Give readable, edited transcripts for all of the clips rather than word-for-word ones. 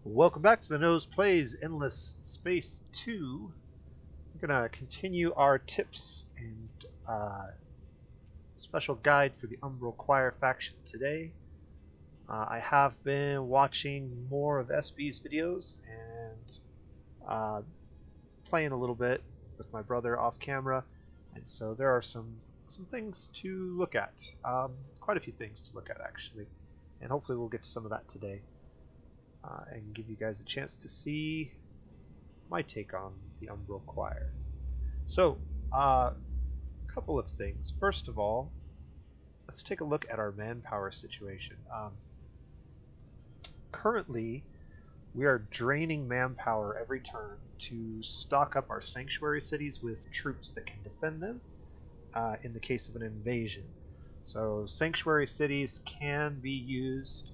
Welcome back to the Nose Plays Endless Space 2. We're going to continue our tips and special guide for the Umbral Choir faction today. I have been watching more of SB's videos and playing a little bit with my brother off camera, and so there are some things to look at. Quite a few things to look at actually, and hopefully we'll get to some of that today. And give you guys a chance to see my take on the Umbral Choir. So, a couple of things. First of all, let's take a look at our manpower situation. Currently, we are draining manpower every turn to stock up our sanctuary cities with troops that can defend them in the case of an invasion. So, sanctuary cities can be used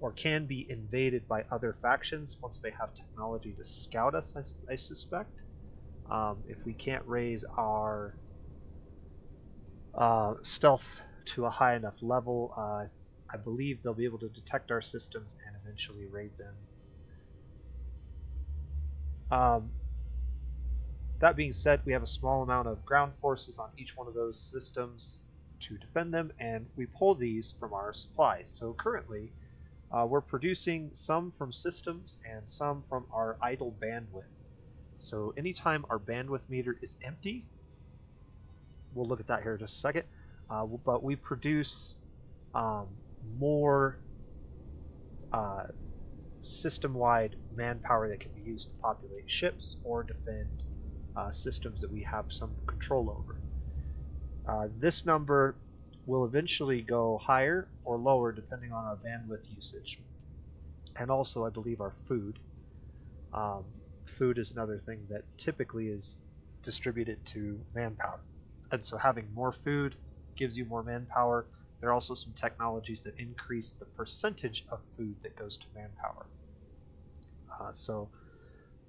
or can be invaded by other factions once they have technology to scout us, I suspect. If we can't raise our stealth to a high enough level, I believe they'll be able to detect our systems and eventually raid them. That being said, we have a small amount of ground forces on each one of those systems to defend them, and we pull these from our supplies. So currently we're producing some from systems and some from our idle bandwidth. So anytime our bandwidth meter is empty, we'll look at that here in just a second, but we produce more system-wide manpower that can be used to populate ships or defend systems that we have some control over. This number will eventually go higher or lower depending on our bandwidth usage, and also I believe our food. Food is another thing that typically is distributed to manpower, and so having more food gives you more manpower. There are also some technologies that increase the percentage of food that goes to manpower, so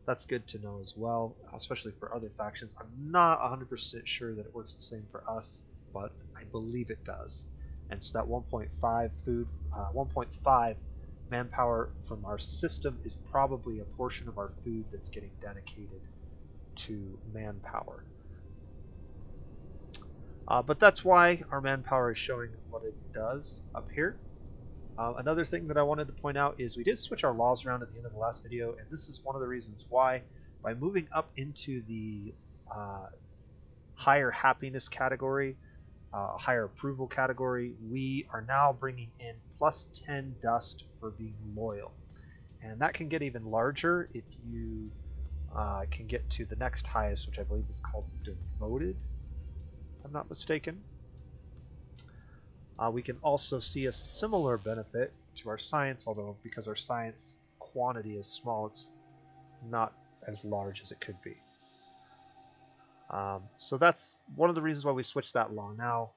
that's good to know as well, especially for other factions. I'm not 100% sure that it works the same for us, but I believe it does. And so that 1.5 manpower from our system is probably a portion of our food that's getting dedicated to manpower. But that's why our manpower is showing what it does up here. Another thing that I wanted to point out is we did switch our laws around at the end of the last video, and this is one of the reasons why. By moving up into the higher happiness category, higher approval category, we are now bringing in plus 10 dust for being loyal. And that can get even larger if you can get to the next highest, which I believe is called devoted, if I'm not mistaken. We can also see a similar benefit to our science, although because our science quantity is small, it's not as large as it could be. So that's one of the reasons why we switched that law. Now,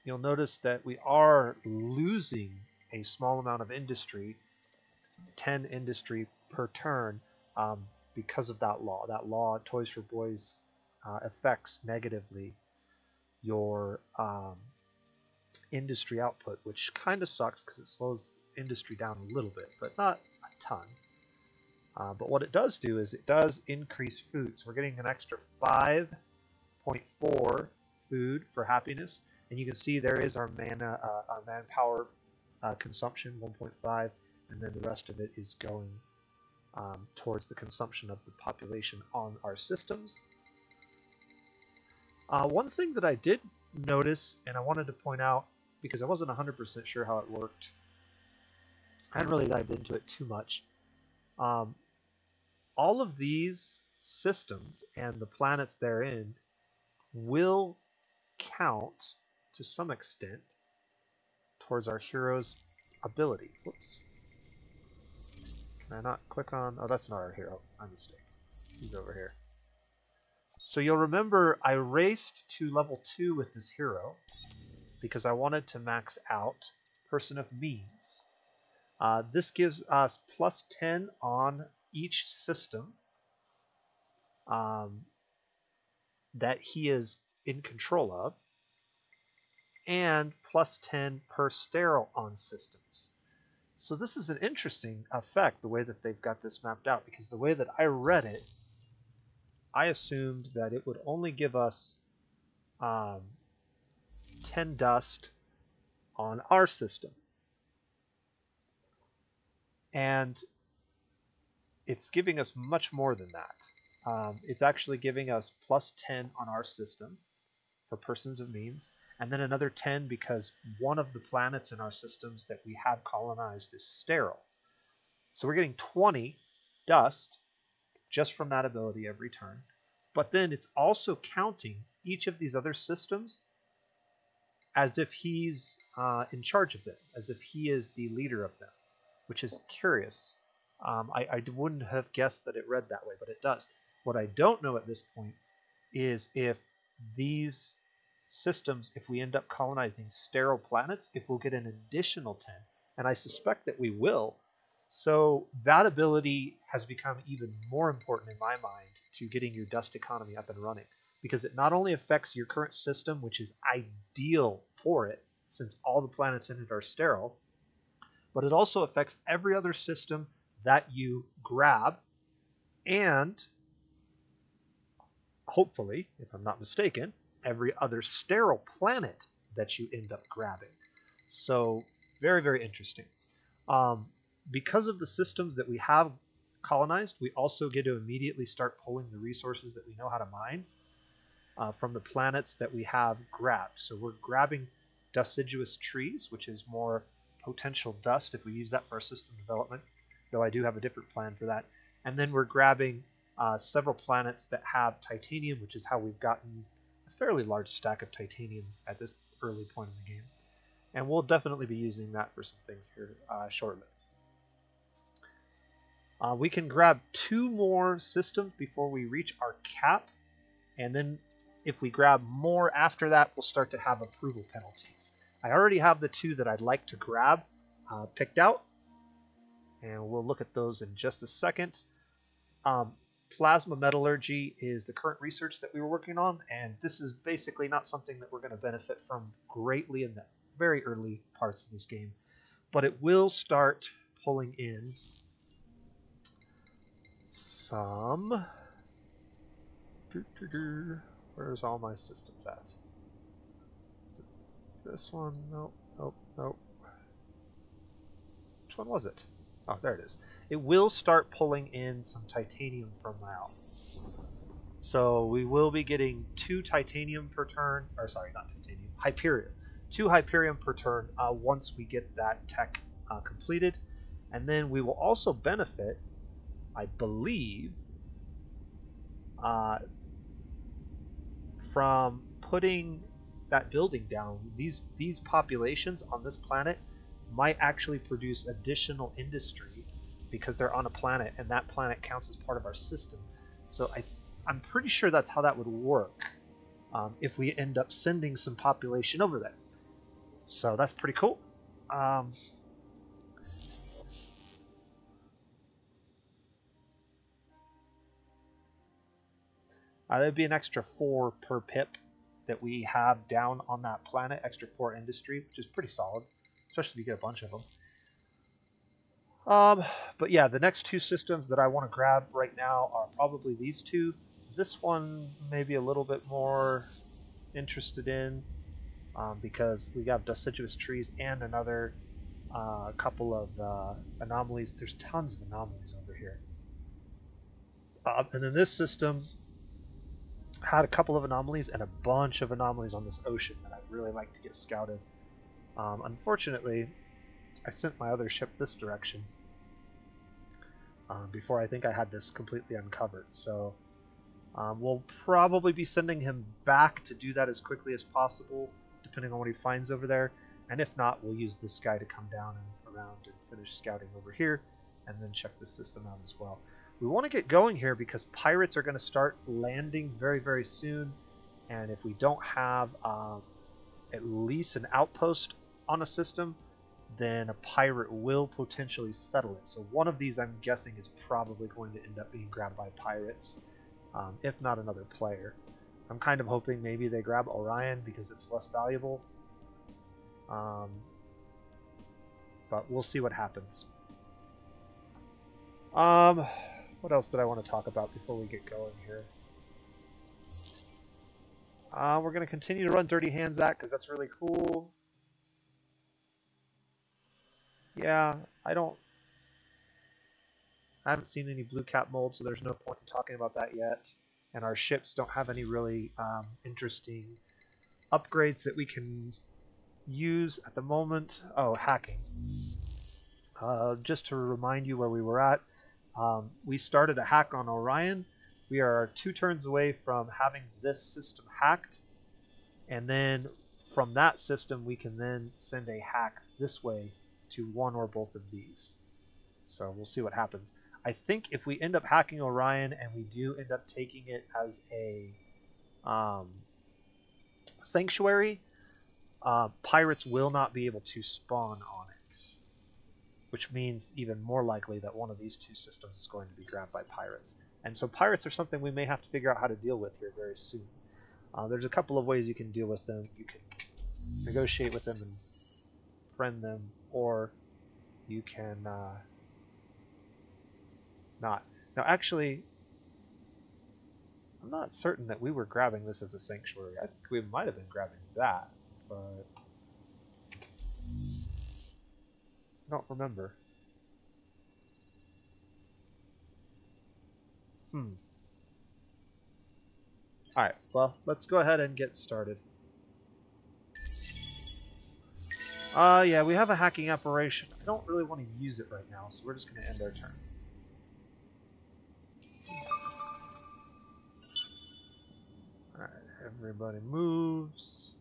you'll notice that we are losing a small amount of industry, 10 industry per turn, because of that law. That law, Toys for Boys, affects negatively your industry output, which kind of sucks because it slows industry down a little bit, but not a ton. But what it does do is it does increase food. So we're getting an extra 5.4 food for happiness, and you can see there is our manpower consumption, 1.5, and then the rest of it is going towards the consumption of the population on our systems. One thing that I did notice, and I wanted to point out because I wasn't 100% sure how it worked, I hadn't really dived into it too much. All of these systems and the planets therein will count to some extent towards our hero's ability. Whoops. Can I not click on? Oh, that's not our hero. My mistake. He's over here. So you'll remember I raced to level 2 with this hero because I wanted to max out Person of Means. This gives us plus 10 on each system that he is in control of, and plus 10 per sterile on systems. So this is an interesting effect, the way that they've got this mapped out, because the way that I read it, I assumed that it would only give us 10 dust on our system. And it's giving us much more than that. It's actually giving us plus 10 on our system for persons of means, and then another 10 because one of the planets in our systems that we have colonized is sterile. So we're getting 20 dust just from that ability every turn. But then it's also counting each of these other systems as if he's in charge of them, as if he is the leader of them, which is curious. I wouldn't have guessed that it read that way, but it does. What I don't know at this point is if these systems, if we end up colonizing sterile planets, if we'll get an additional 10. And I suspect that we will. So that ability has become even more important in my mind to getting your dust economy up and running, because it not only affects your current system, which is ideal for it since all the planets in it are sterile, but it also affects every other system that you grab, and hopefully, if I'm not mistaken, every other sterile planet that you end up grabbing. So very, very interesting. Because of the systems that we have colonized, we also get to immediately start pulling the resources that we know how to mine from the planets that we have grabbed. So we're grabbing Deciduous Trees, which is more potential dust if we use that for our system development, though I do have a different plan for that. And then we're grabbing several planets that have titanium, which is how we've gotten a fairly large stack of titanium at this early point in the game. And we'll definitely be using that for some things here shortly. We can grab 2 more systems before we reach our cap, and then if we grab more after that, we'll start to have approval penalties. I already have the 2 that I'd like to grab picked out, and we'll look at those in just a second. Plasma metallurgy is the current research that we were working on, and this is basically not something that we're going to benefit from greatly in the very early parts of this game, but it will start pulling in some... Where's all my systems at? Is it this one? Nope, nope, nope. Which one was it? Oh, there it is. It will start pulling in some titanium from now. So we will be getting 2 titanium per turn, or sorry, not titanium, Hyperium. 2 Hyperium per turn once we get that tech completed. And then we will also benefit, I believe, from putting that building down. These populations on this planet might actually produce additional industry because they're on a planet, and that planet counts as part of our system. So I'm pretty sure that's how that would work if we end up sending some population over there. So that's pretty cool. That'd be an extra 4 per pip that we have down on that planet, extra 4 industry, which is pretty solid, especially if you get a bunch of them. But yeah, the next 2 systems that I want to grab right now are probably these 2. This one maybe a little bit more interested in because we have Deciduous Trees and another couple of anomalies. There's tons of anomalies over here. And then this system had a couple of anomalies and a bunch of anomalies on this ocean that I'd really like to get scouted. Unfortunately, I sent my other ship this direction before I think I had this completely uncovered. So we'll probably be sending him back to do that as quickly as possible, depending on what he finds over there. And if not, we'll use this guy to come down and around and finish scouting over here, and then check the system out as well. We want to get going here because pirates are going to start landing very, very soon. And if we don't have at least an outpost on a system, then a pirate will potentially settle it. So one of these, I'm guessing, is probably going to end up being grabbed by pirates, if not another player. I'm kind of hoping maybe they grab Orion because it's less valuable. but we'll see what happens. What else did I want to talk about before we get going here? We're going to continue to run Dirty Hands Act because that's really cool. Yeah, I haven't seen any blue cap mold, so there's no point in talking about that yet. And our ships don't have any really interesting upgrades that we can use at the moment. Oh, hacking. Just to remind you where we were at, we started a hack on Orion. We are 2 turns away from having this system hacked, and then from that system we can then send a hack this way to one or both of these. So we'll see what happens. I think if we end up hacking Orion and we do end up taking it as a sanctuary, pirates will not be able to spawn on it, which means even more likely that one of these 2 systems is going to be grabbed by pirates. And so pirates are something we may have to figure out how to deal with here very soon. There's a couple of ways you can deal with them. You can negotiate with them and friend them, or you can not. Now actually, I'm not certain that we were grabbing this as a sanctuary. I think we might have been grabbing that, but I don't remember. Alright, well, let's go ahead and get started. Yeah, we have a hacking operation. I don't really want to use it right now, so we're just going to end our turn. Alright, everybody moves.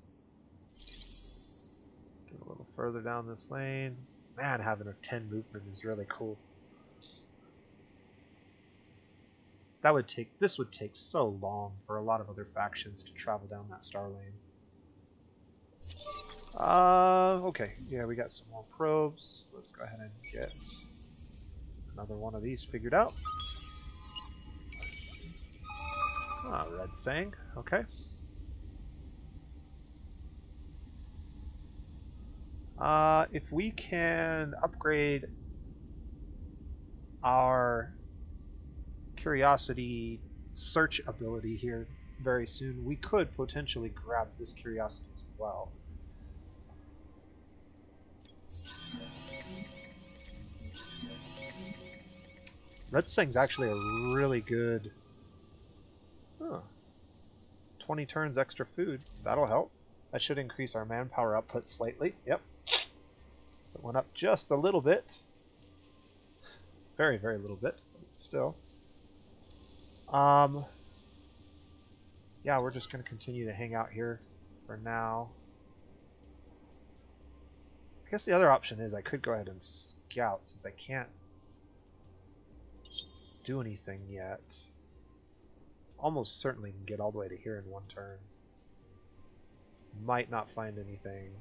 Get a little further down this lane. Man, having a 10 movement is really cool. This would take so long for a lot of other factions to travel down that star lane. Okay, yeah, we got some more probes. Let's go ahead and get another one of these figured out. Red Sang, okay. If we can upgrade our curiosity search ability here very soon, we could potentially grab this curiosity as well. Red Sang's actually a really good 20 turns extra food. That'll help. That should increase our manpower output slightly. Yep. So it went up just a little bit. Very, very little bit, but still. Yeah, we're just going to continue to hang out here for now. I guess the other option is I could go ahead and scout, since I can't do anything yet. Almost certainly can get all the way to here in one turn. Might not find anything,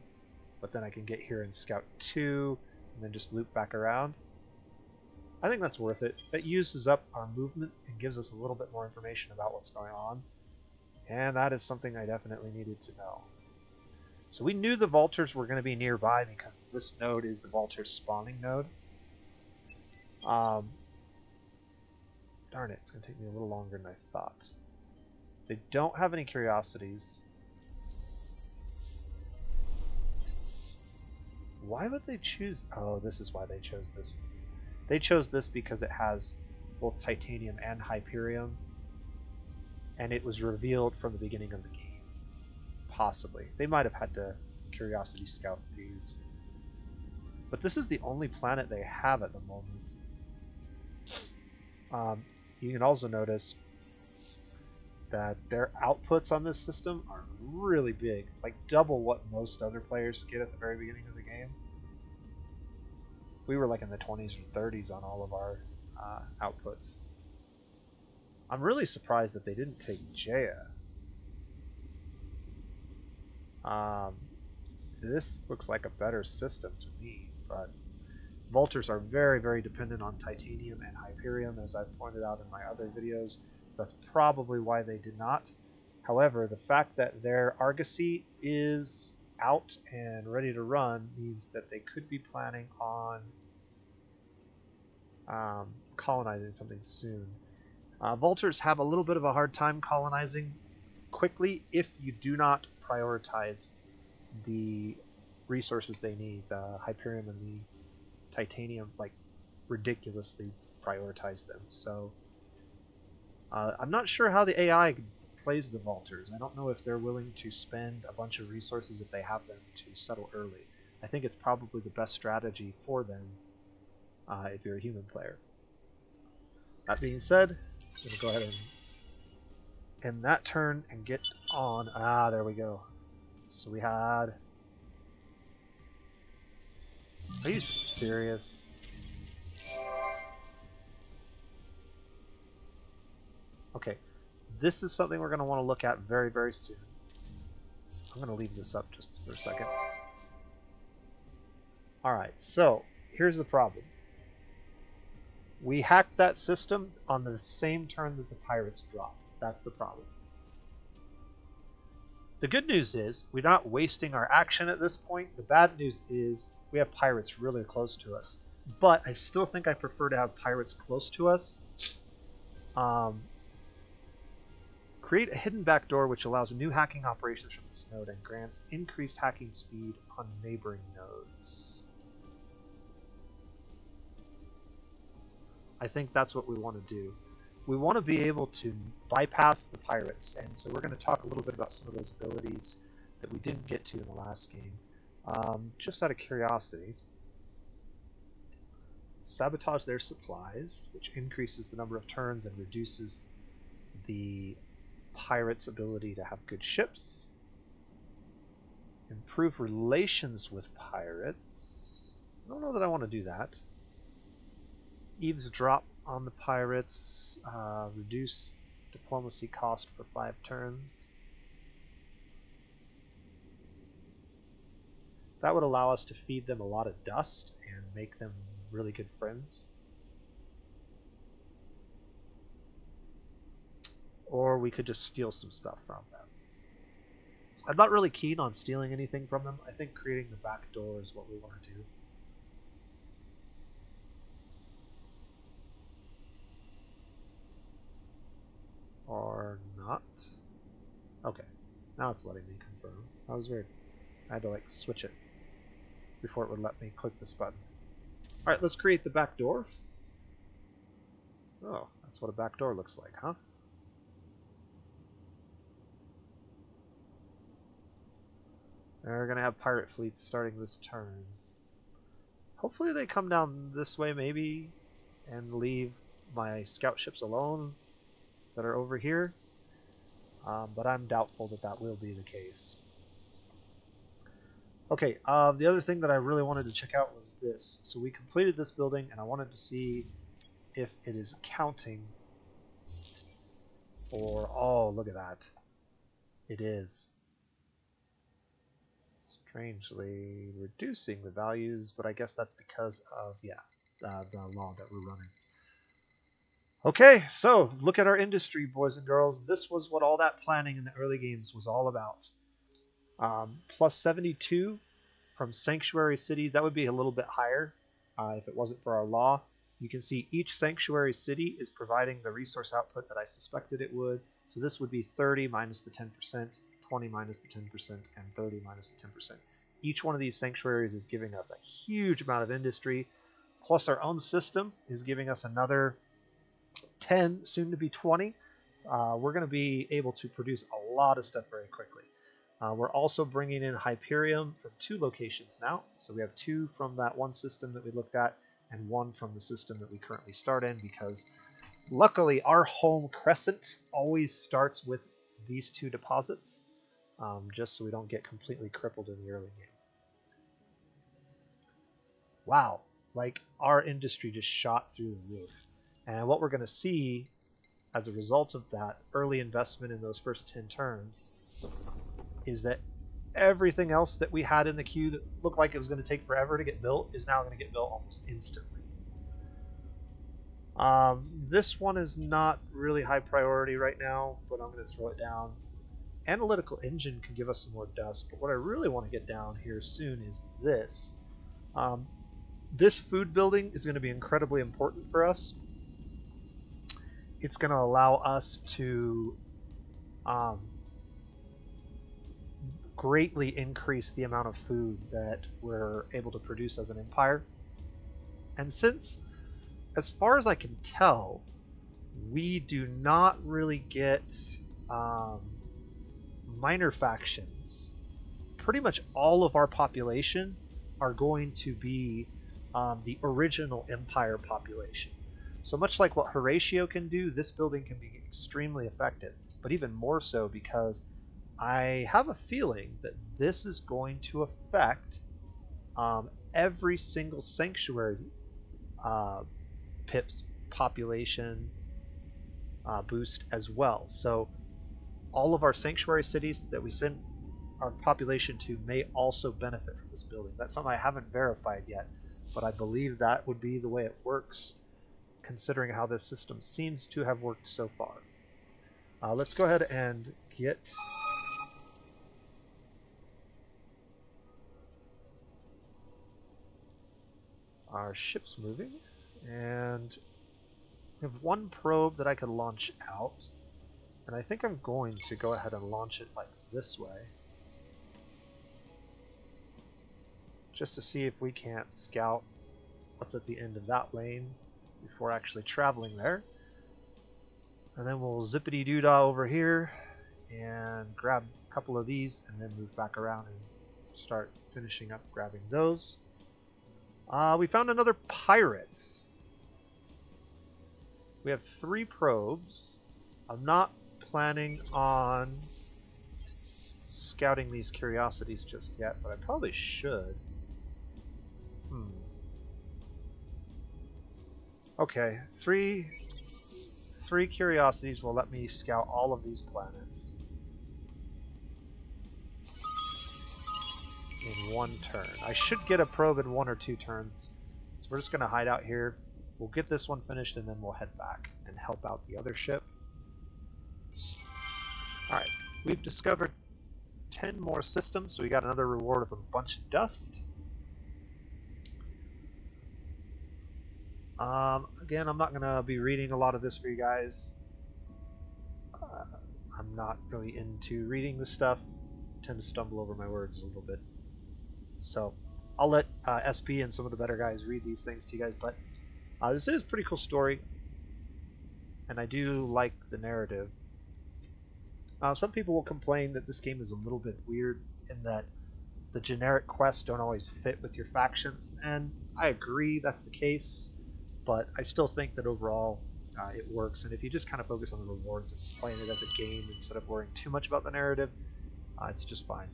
but then I can get here and scout 2, and then just loop back around. I think that's worth it. It uses up our movement and gives us a little bit more information about what's going on. And that is something I definitely needed to know. So we knew the Vultures were going to be nearby because this node is the Vultures spawning node. Darn it, it's going to take me a little longer than I thought. They don't have any curiosities. Why would they choose... Oh, this is why they chose this. They chose this because it has both titanium and hyperium, and it was revealed from the beginning of the game. Possibly. They might have had to curiosity scout these. But this is the only planet they have at the moment. You can also notice that their outputs on this system are really big, like double what most other players get at the very beginning of the game. We were like in the 20s or 30s on all of our outputs. I'm really surprised that they didn't take Jaya. This looks like a better system to me, but Vultures are very, very dependent on titanium and hyperium, as I've pointed out in my other videos. So that's probably why they did not. However, the fact that their Argosy is out and ready to run means that they could be planning on colonizing something soon. Vultures have a little bit of a hard time colonizing quickly if you do not prioritize the resources they need. The Hyperium and the Titanium, like, ridiculously prioritize them. So I'm not sure how the AI plays the Vultures. I don't know if they're willing to spend a bunch of resources if they have them to settle early. I think it's probably the best strategy for them if you're a human player. That being said, I'm going to go ahead and end that turn and get on. Ah, there we go. So we had... Are you serious? Okay, this is something we're going to want to look at very, very soon. I'm going to leave this up just for a second. Alright, so here's the problem. We hacked that system on the same turn that the pirates dropped. That's the problem. The good news is we're not wasting our action at this point. The bad news is we have pirates really close to us. But I still think I prefer to have pirates close to us. Create a hidden backdoor which allows new hacking operations from this node and grants increased hacking speed on neighboring nodes. I think that's what we want to do. We want to be able to bypass the pirates, and so we're going to talk a little bit about some of those abilities that we didn't get to in the last game. Just out of curiosity, sabotage their supplies, which increases the number of turns and reduces the pirates' ability to have good ships. Improve relations with pirates. I don't know that I want to do that. Eavesdrop on the pirates. Reduce diplomacy cost for 5 turns. That would allow us to feed them a lot of dust and make them really good friends. Or we could just steal some stuff from them. I'm not really keen on stealing anything from them. I think creating the back door is what we want to do. Or not. Okay. Now it's letting me confirm. That was weird. I had to like switch it before it would let me click this button. Alright, let's create the back door. Oh, that's what a back door looks like, huh? We're going to have pirate fleets starting this turn. Hopefully they come down this way maybe and leave my scout ships alone that are over here. But I'm doubtful that that will be the case. Okay, the other thing that I really wanted to check out was this. So we completed this building and I wanted to see if it is counting for... Oh, look at that. It is. Strangely reducing the values, but I guess that's because of, yeah, the law that we're running. Okay, so look at our industry, boys and girls. This was what all that planning in the early games was all about. Plus 72 from sanctuary cities. That would be a little bit higher if it wasn't for our law. You can see each sanctuary city is providing the resource output that I suspected it would. So this would be 30 minus the 10%, 20 minus the 10%, and 30 minus the 10%. Each one of these sanctuaries is giving us a huge amount of industry, plus our own system is giving us another 10, soon to be 20. We're going to be able to produce a lot of stuff very quickly. We're also bringing in Hyperium from 2 locations now. So we have 2 from that one system that we looked at, and 1 from the system that we currently start in, because luckily our home crescent always starts with these 2 deposits, just so we don't get completely crippled in the early game. Wow, like our industry just shot through the roof. And what we're going to see as a result of that early investment in those first 10 turns is that everything else that we had in the queue that looked like it was going to take forever to get built is now going to get built almost instantly. This one is not really high priority right now, but I'm going to throw it down. analytical engine can give us some more dust, but what I really want to get down here soon is this. This food building is going to be incredibly important for us. It's going to allow us to greatly increase the amount of food that we're able to produce as an empire. And since, as far as I can tell, we do not really get minor factions, pretty much all of our population are going to be the original empire population. So much like what Horatio can do, this building can be extremely effective, but even more so because I have a feeling that this is going to affect every single sanctuary Pip's population boost as well. So all of our sanctuary cities that we send our population to may also benefit from this building. That's something I haven't verified yet, but I believe that would be the way it works, considering how this system seems to have worked so far. Let's go ahead and get our ships moving, and we have one probe that I could launch out, and I think I'm going to go ahead and launch it like this way, just to see if we can't scout what's at the end of that lane before actually traveling there. And then we'll zippity-doo-dah over here and grab a couple of these and then move back around and start finishing up grabbing those. We found another pirate. We have 3 probes. I'm not planning on scouting these curiosities just yet, but I probably should. Okay, three curiosities will let me scout all of these planets in one turn. I should get a probe in 1 or 2 turns. So we're just going to hide out here. We'll get this one finished and then we'll head back and help out the other ship. Alright, we've discovered 10 more systems, so we got another reward of a bunch of dust. Again, I'm not going to be reading a lot of this for you guys. I'm not really into reading this stuff. I tend to stumble over my words a little bit. So I'll let SP and some of the better guys read these things to you guys, but this is a pretty cool story, and I do like the narrative. Some people will complain that this game is a little bit weird in that the generic quests don't always fit with your factions, and I agree that's the case, but I still think that overall it works, and if you just kind of focus on the rewards and playing it as a game instead of worrying too much about the narrative, it's just fine.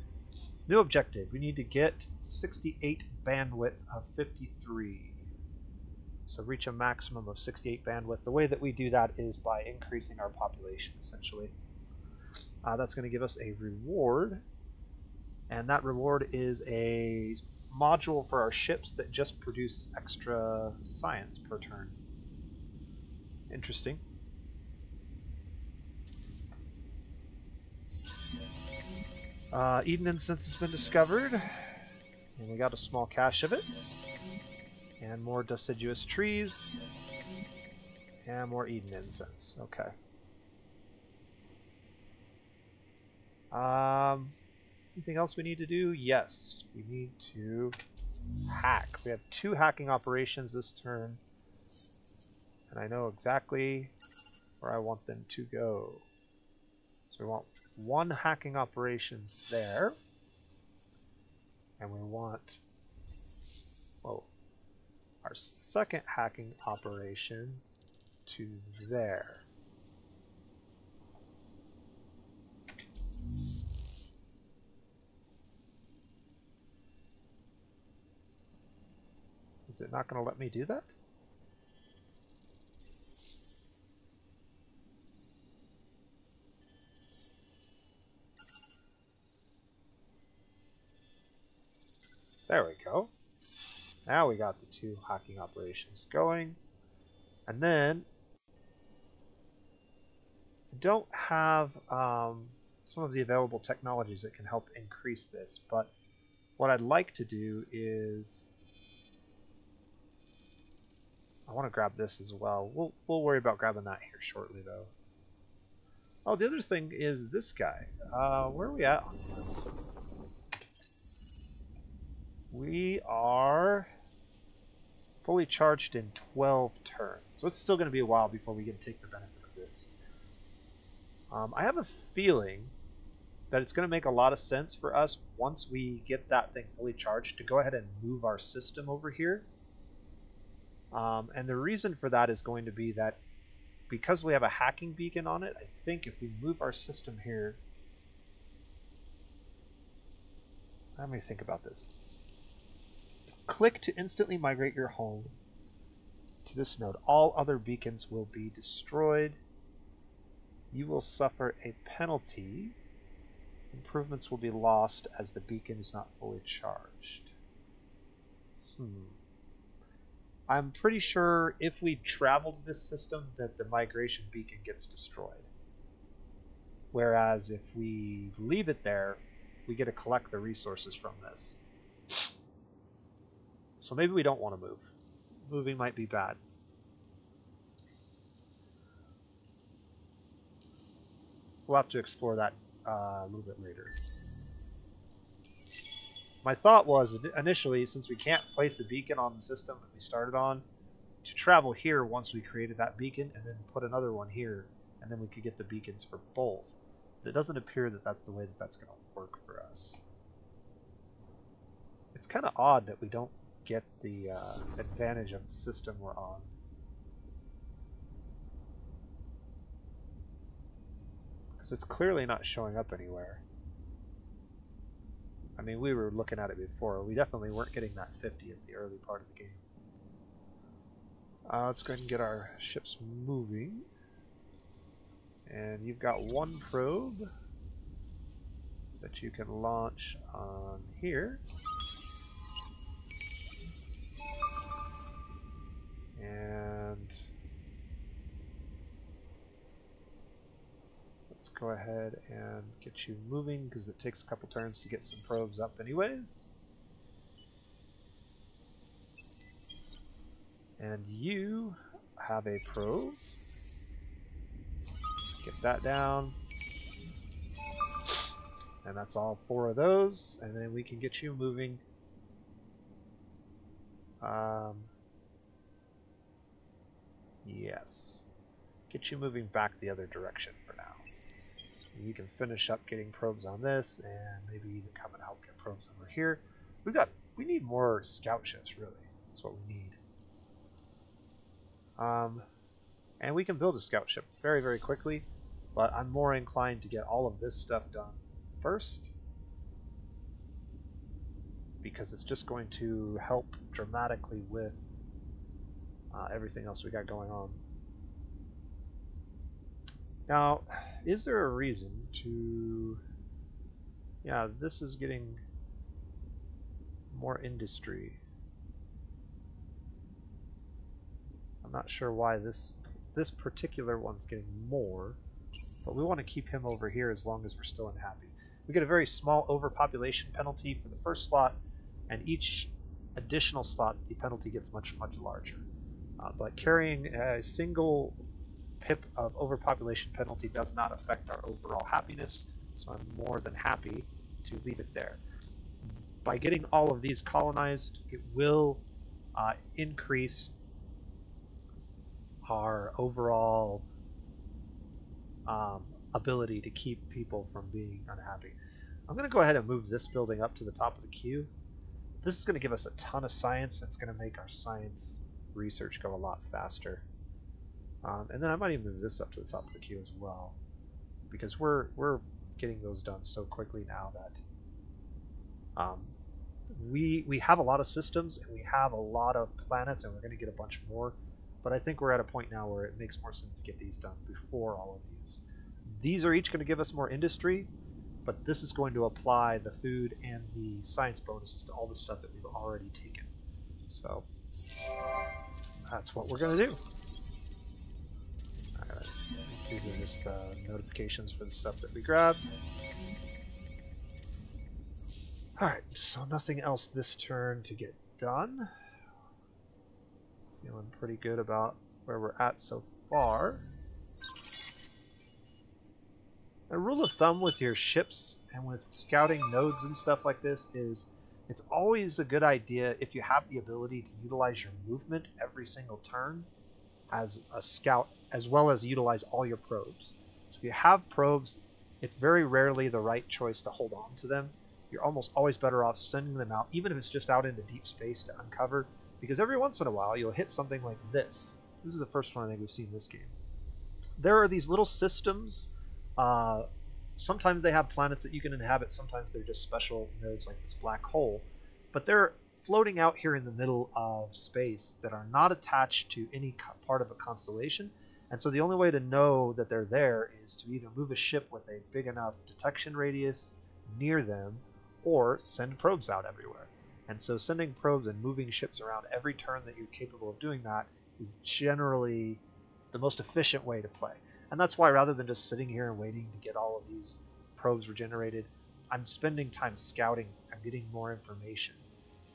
New objective, we need to get 68 bandwidth of 53. So reach a maximum of 68 bandwidth. The way that we do that is by increasing our population, essentially. That's going to give us a reward, and that reward is a module for our ships that just produce extra science per turn. Interesting. Eden incense has been discovered, and we got a small cache of it, and more deciduous trees, and more Eden incense. Okay. Anything else we need to do? Yes, we need to hack. We have 2 hacking operations this turn, and I know exactly where I want them to go. So we want 1 hacking operation there, and we want our second hacking operation to there. Is it not going to let me do that? There we go. Now we got the 2 hacking operations going. And then I don't have some of the available technologies that can help increase this, but what I'd like to do is I want to grab this as well. We'll worry about grabbing that here shortly, though. Oh, the other thing is this guy. Where are we at on this? We are fully charged in 12 turns, so it's still going to be a while before we get to take the benefit of this. I have a feeling that it's going to make a lot of sense for us once we get that thing fully charged to go ahead and move our system over here. And the reason for that is going to be that because we have a hacking beacon on it, I think if we move our system here... Let me think about this. Click to instantly migrate your home to this node. All other beacons will be destroyed. You will suffer a penalty. Improvements will be lost as the beacon is not fully charged. I'm pretty sure if we travel to this system that the migration beacon gets destroyed. Whereas if we leave it there, we get to collect the resources from this. So maybe we don't want to move. Moving might be bad. We'll have to explore that a little bit later. My thought was initially, since we can't place a beacon on the system that we started on, to travel here once we created that beacon and then put another one here, and then we could get the beacons for both. But it doesn't appear that that's the way that that's going to work for us. It's kind of odd that we don't get the advantage of the system we're on. Because it's clearly not showing up anywhere. I mean, we were looking at it before. We definitely weren't getting that 50 at the early part of the game. Let's go ahead and get our ships moving. And you've got one probe that you can launch on here. And let's go ahead and get you moving because it takes a couple turns to get some probes up anyways. And you have a probe. Get that down. And that's all 4 of those. And then we can get you moving. Yes. Get you moving back the other direction for now. You can finish up getting probes on this, and maybe even come and help get probes over here. We need more scout ships, really. That's what we need. And we can build a scout ship very, very quickly, but I'm more inclined to get all of this stuff done first, because it's just going to help dramatically with everything else we got going on. Now, is there a reason to... Yeah, this is getting more industry. I'm not sure why this particular one's getting more, but we want to keep him over here as long as we're still unhappy. We get a very small overpopulation penalty for the first slot, and each additional slot the penalty gets much, much larger. But carrying a single pip of overpopulation penalty does not affect our overall happiness, so I'm more than happy to leave it there. By getting all of these colonized, it will increase our overall ability to keep people from being unhappy. I'm going to go ahead and move this building up to the top of the queue. This is going to give us a ton of science, and it's going to make our science research go a lot faster. And then I might even move this up to the top of the queue as well, because we're getting those done so quickly now that we have a lot of systems and we have a lot of planets, and we're going to get a bunch more. But I think we're at a point now where it makes more sense to get these done before all of these. These are each going to give us more industry, but this is going to apply the food and the science bonuses to all the stuff that we've already taken. So that's what we're going to do. Alright, These are just the notifications for the stuff that we grabbed. Alright, so nothing else this turn to get done. Feeling pretty good about where we're at so far. The rule of thumb with your ships and with scouting nodes and stuff like this is it's always a good idea if you have the ability to utilize your movement every single turn as a scout, as well as utilize all your probes. So if you have probes, it's very rarely the right choice to hold on to them. You're almost always better off sending them out, even if it's just out into deep space to uncover, because every once in a while you'll hit something like this. This is the first one I think we've seen in this game. There are these little systems. Sometimes they have planets that you can inhabit, sometimes they're just special nodes like this black hole. But they're floating out here in the middle of space that are not attached to any part of a constellation. And so the only way to know that they're there is to either move a ship with a big enough detection radius near them, or send probes out everywhere. And so sending probes and moving ships around every turn that you're capable of doing that is generally the most efficient way to play. And that's why rather than just sitting here and waiting to get all of these probes regenerated, I'm spending time scouting and getting more information.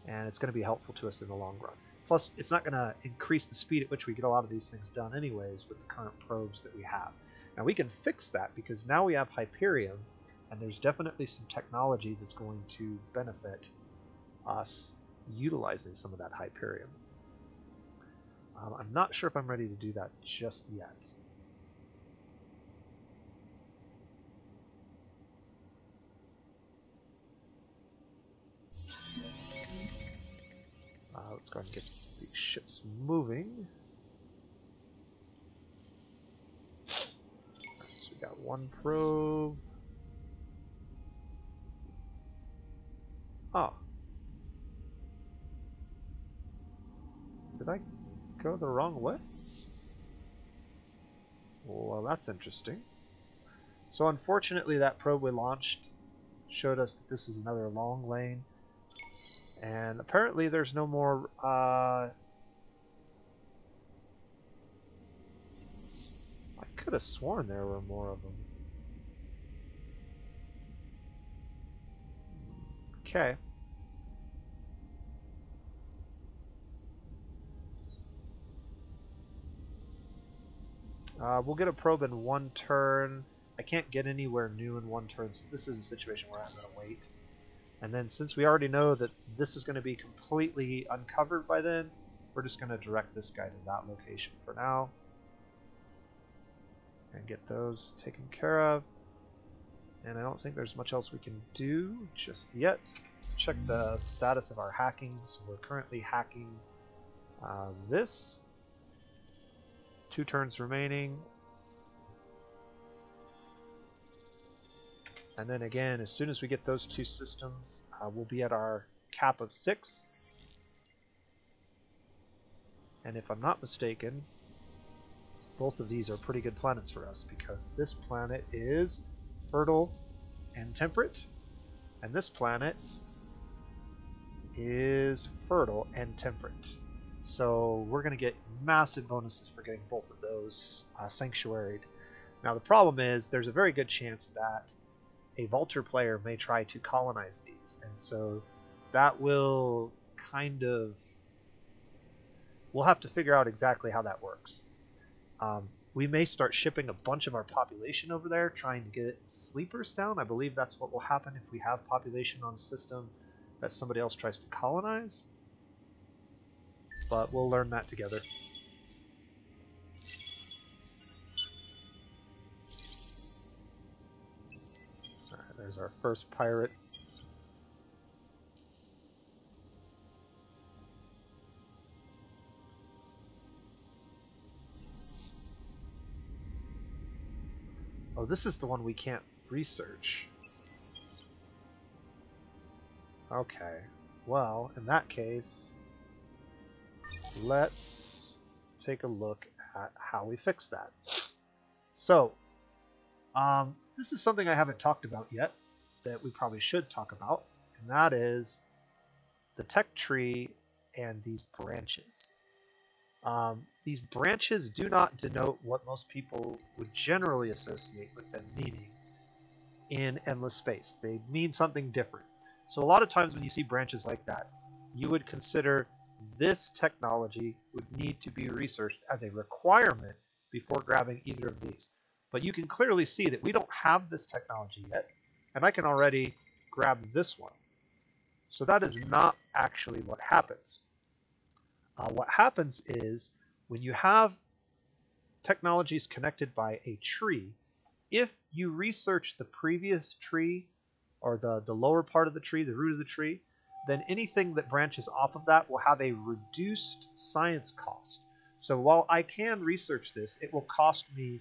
And it's going to be helpful to us in the long run. Plus, it's not going to increase the speed at which we get a lot of these things done anyways with the current probes that we have. Now we can fix that because now we have Hyperion, and there's definitely some technology that's going to benefit us utilizing some of that Hyperion. I'm not sure if I'm ready to do that just yet. Let's go ahead and get these ships moving. So we got one probe. Oh. Did I go the wrong way? Well, that's interesting. So unfortunately that probe we launched showed us that this is another long lane. And apparently there's no more I could have sworn there were more of them. Okay. We'll get a probe in one turn. I can't get anywhere new in one turn, so this is a situation where I'm going to wait. And then since we already know that this is going to be completely uncovered by then, we're just going to direct this guy to that location for now. And get those taken care of. And I don't think there's much else we can do just yet. Let's check the status of our hacking. So we're currently hacking this. 2 turns remaining. And then again, as soon as we get those 2 systems, we'll be at our cap of 6. And if I'm not mistaken, both of these are pretty good planets for us, because this planet is fertile and temperate, and this planet is fertile and temperate. So we're going to get massive bonuses for getting both of those sanctuaried. Now the problem is there's a very good chance that a Vulture player may try to colonize these, and so that will kind of, we'll have to figure out exactly how that works. We may start shipping a bunch of our population over there trying to get sleepers down. I believe that's what will happen if we have population on a system that somebody else tries to colonize, but we'll learn that together. There's our first pirate. Oh, this is the one we can't research. Okay. Well, in that case, let's take a look at how we fix that. So, this is something I haven't talked about yet that we probably should talk about, and that is the tech tree and these branches. These branches do not denote what most people would generally associate with them meaning in endless space. They mean something different. So a lot of times when you see branches like that, you would consider this technology would need to be researched as a requirement before grabbing either of these. But you can clearly see that we don't have this technology yet, and I can already grab this one. So that is not actually what happens. What happens is when you have technologies connected by a tree, if you research the previous tree or the lower part of the tree, the root of the tree, then anything that branches off of that will have a reduced science cost. So while I can research this, it will cost me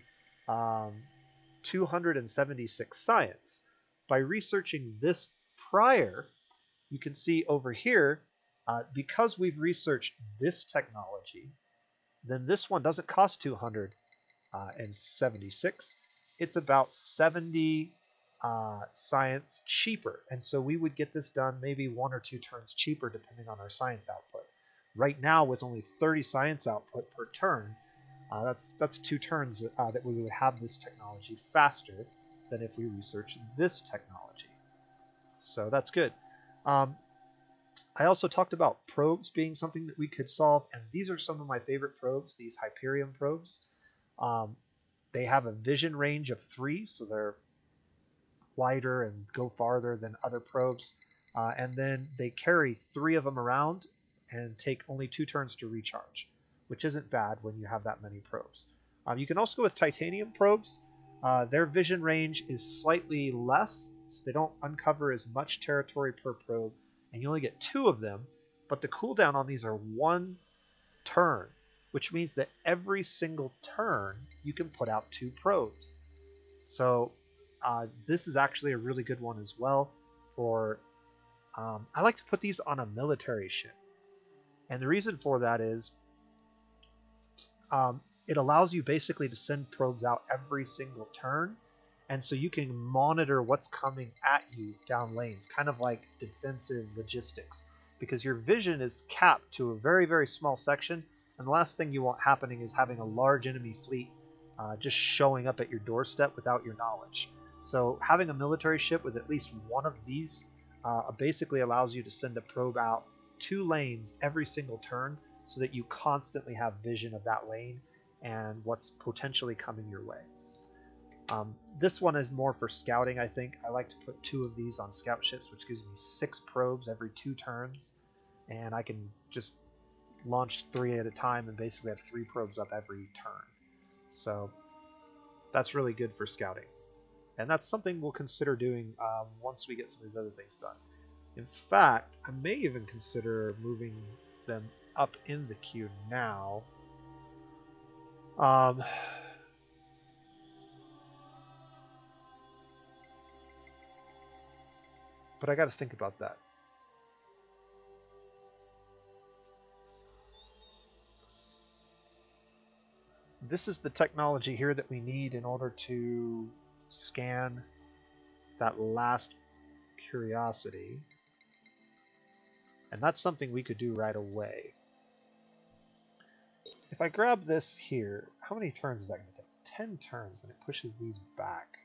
276 science. By researching this prior, you can see over here, because we've researched this technology, then this one doesn't cost 276. It's about 70 science cheaper. And so we would get this done maybe 1 or 2 turns cheaper depending on our science output. Right now, with only 30 science output per turn, that's 2 turns that we would have this technology faster than if we research this technology. So that's good. I also talked about probes being something that we could solve, and these are some of my favorite probes, these Hyperion probes. They have a vision range of 3, so they're wider and go farther than other probes. And then they carry 3 of them around and take only 2 turns to recharge, which isn't bad when you have that many probes. You can also go with titanium probes. Their vision range is slightly less, so they don't uncover as much territory per probe, and you only get 2 of them, but the cooldown on these are 1 turn, which means that every single turn you can put out 2 probes. So this is actually a really good one as well. For I like to put these on a military ship, and the reason for that is it allows you basically to send probes out every single turn, and so you can monitor what's coming at you down lanes, kind of like defensive logistics, because your vision is capped to a very, very small section, and the last thing you want happening is having a large enemy fleet just showing up at your doorstep without your knowledge. So having a military ship with at least one of these basically allows you to send a probe out 2 lanes every single turn, so that you constantly have vision of that lane and what's potentially coming your way. This one is more for scouting, I think. I like to put 2 of these on scout ships, which gives me 6 probes every 2 turns, and I can just launch 3 at a time and basically have 3 probes up every turn. So that's really good for scouting, and that's something we'll consider doing once we get some of these other things done. In fact, I may even consider moving them up in the queue now. But I got to think about that. This is the technology here that we need in order to scan that last curiosity. And that's something we could do right away. If I grab this here, how many turns is that going to take? 10 turns, and it pushes these back.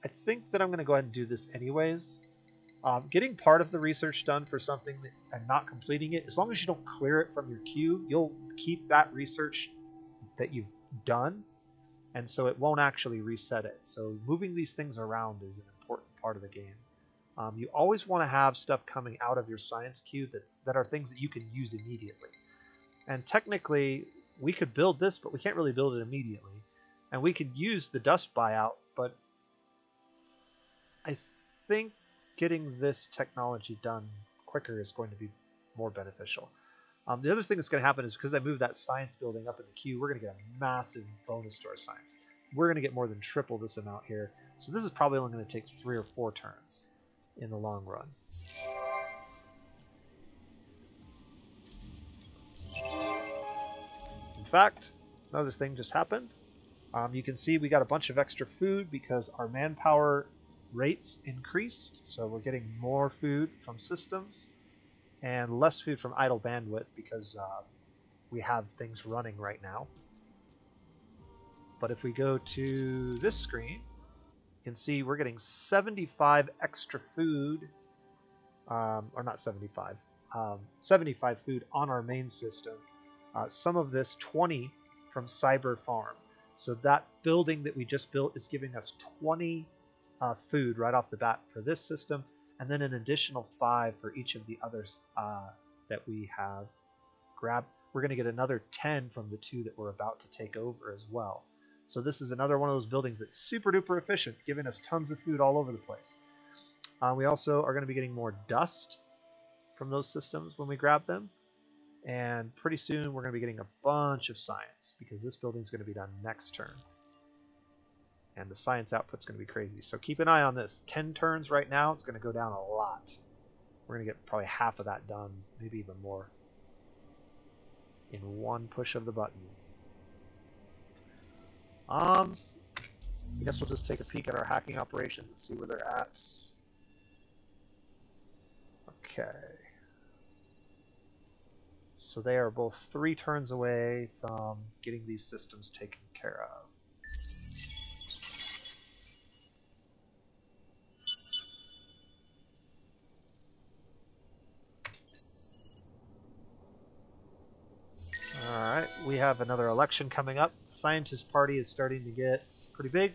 I think that I'm going to go ahead and do this anyways. Getting part of the research done for something and not completing it, as long as you don't clear it from your queue, you'll keep that research that you've done, and so it won't actually reset it. So moving these things around is an important part of the game. You always want to have stuff coming out of your science queue that are things that you can use immediately. And technically, we could build this, but we can't really build it immediately. And we could use the dust buyout, but I think getting this technology done quicker is going to be more beneficial. The other thing that's going to happen is because I moved that science building up in the queue, we're going to get a massive bonus to our science. We're going to get more than triple this amount here. So this is probably only going to take 3 or 4 turns in the long run. In fact, another thing just happened. You can see we got a bunch of extra food because our manpower rates increased, so we're getting more food from systems. and less food from idle bandwidth because we have things running right now. But if we go to this screen, you can see we're getting 75 extra food, or not 75, 75 food on our main system. Some of this 20 from Cyber Farm. So that building that we just built is giving us 20 food right off the bat for this system, and then an additional 5 for each of the others that we have grabbed. We're going to get another 10 from the 2 that we're about to take over as well. So this is another one of those buildings that's super duper efficient, giving us tons of food all over the place. We also are going to be getting more dust from those systems when we grab them. And pretty soon we're going to be getting a bunch of science because this building is going to be done next turn. And the science output's going to be crazy. So keep an eye on this. 10 turns right now, it's going to go down a lot. We're going to get probably half of that done, maybe even more, in one push of the button. I guess we'll just take a peek at our hacking operations and see where they're at. Okay. So they are both 3 turns away from getting these systems taken care of. Alright, we have another election coming up. The Scientist Party is starting to get pretty big.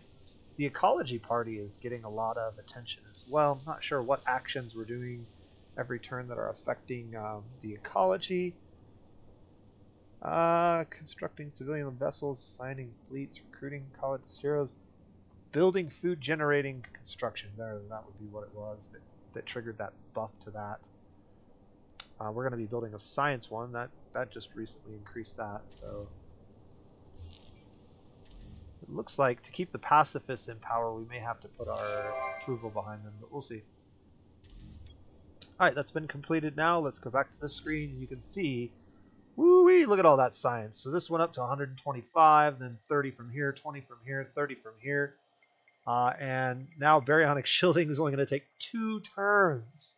The Ecology Party is getting a lot of attention as well. I'm not sure what actions we're doing every turn that are affecting the ecology. Constructing civilian vessels, assigning fleets, recruiting college heroes, building food generating construction. That would be what it was that triggered that buff to that. We're going to be building a science one. That just recently increased that. So it looks like to keep the pacifists in power, we may have to put our approval behind them, but we'll see. Alright, that's been completed now. Let's go back to the screen. You can see, woo-wee, look at all that science. So this went up to 125, then 30 from here, 20 from here, 30 from here. And now Baronic Shielding is only going to take 2 turns.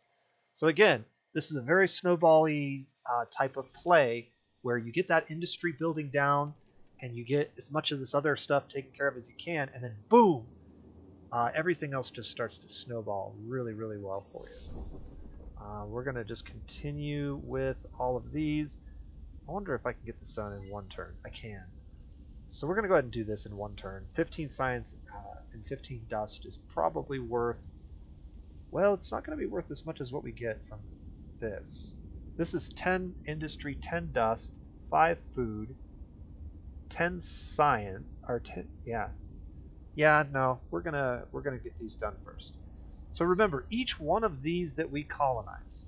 So again, this is a very snowball-y type of play where you get that industry building down and you get as much of this other stuff taken care of as you can, and then boom, everything else just starts to snowball really, really well for you. We're going to just continue with all of these. I wonder if I can get this done in 1 turn. I can. So we're going to go ahead and do this in 1 turn. 15 science and 15 dust is probably worth... Well, it's not going to be worth as much as what we get from this. This is 10 industry, 10 dust, 5 food, 10 science, or 10, yeah, no, we're gonna get these done first. So remember, each one of these that we colonize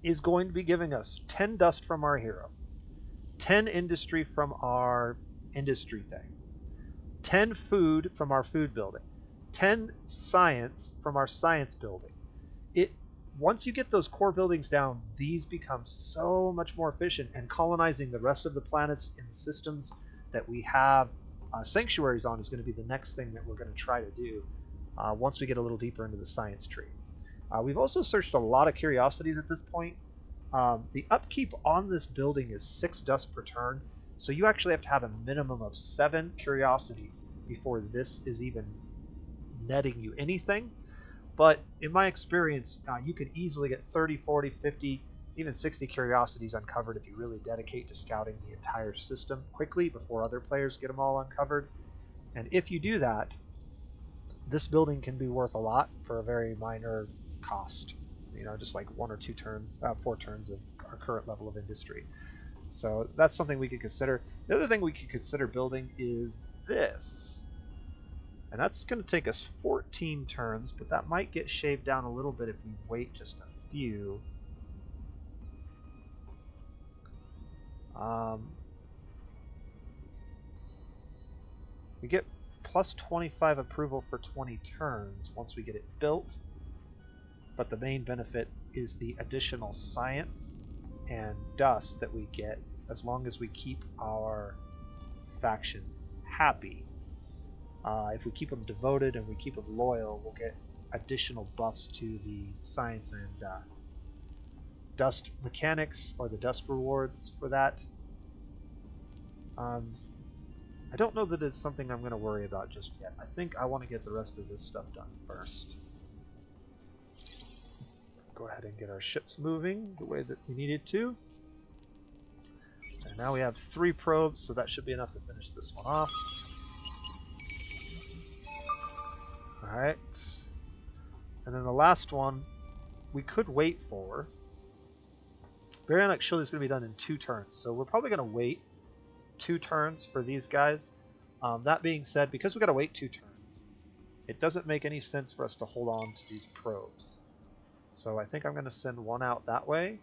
is going to be giving us 10 dust from our hero, 10 industry from our industry thing, 10 food from our food building, 10 science from our science building. Once you get those core buildings down, these become so much more efficient, and colonizing the rest of the planets and systems that we have sanctuaries on is going to be the next thing that we're going to try to do once we get a little deeper into the science tree. We've also searched a lot of curiosities at this point. The upkeep on this building is 6 dust per turn, so you actually have to have a minimum of 7 curiosities before this is even netting you anything. But in my experience, you can easily get 30, 40, 50, even 60 curiosities uncovered if you really dedicate to scouting the entire system quickly before other players get them all uncovered. And if you do that, this building can be worth a lot for a very minor cost. You know, just like 1 or 2 turns, 4 turns of our current level of industry. So that's something we could consider. The other thing we could consider building is this. And that's going to take us 14 turns, but that might get shaved down a little bit if we wait just a few. We get plus 25 approval for 20 turns once we get it built, but the main benefit is the additional science and dust that we get as long as we keep our faction happy. If we keep them devoted and we keep them loyal, we'll get additional buffs to the science dust mechanics or the dust rewards for that. I don't know that it's something I'm going to worry about just yet. I think I want to get the rest of this stuff done first. Go ahead and get our ships moving the way that we needed to. And now we have 3 probes, so that should be enough to finish this one off. Alright. And then the last one, we could wait for. Baronic Shielding is going to be done in 2 turns, so we're probably going to wait 2 turns for these guys. That being said, because we've got to wait 2 turns, it doesn't make any sense for us to hold on to these probes. So I think I'm going to send one out that way,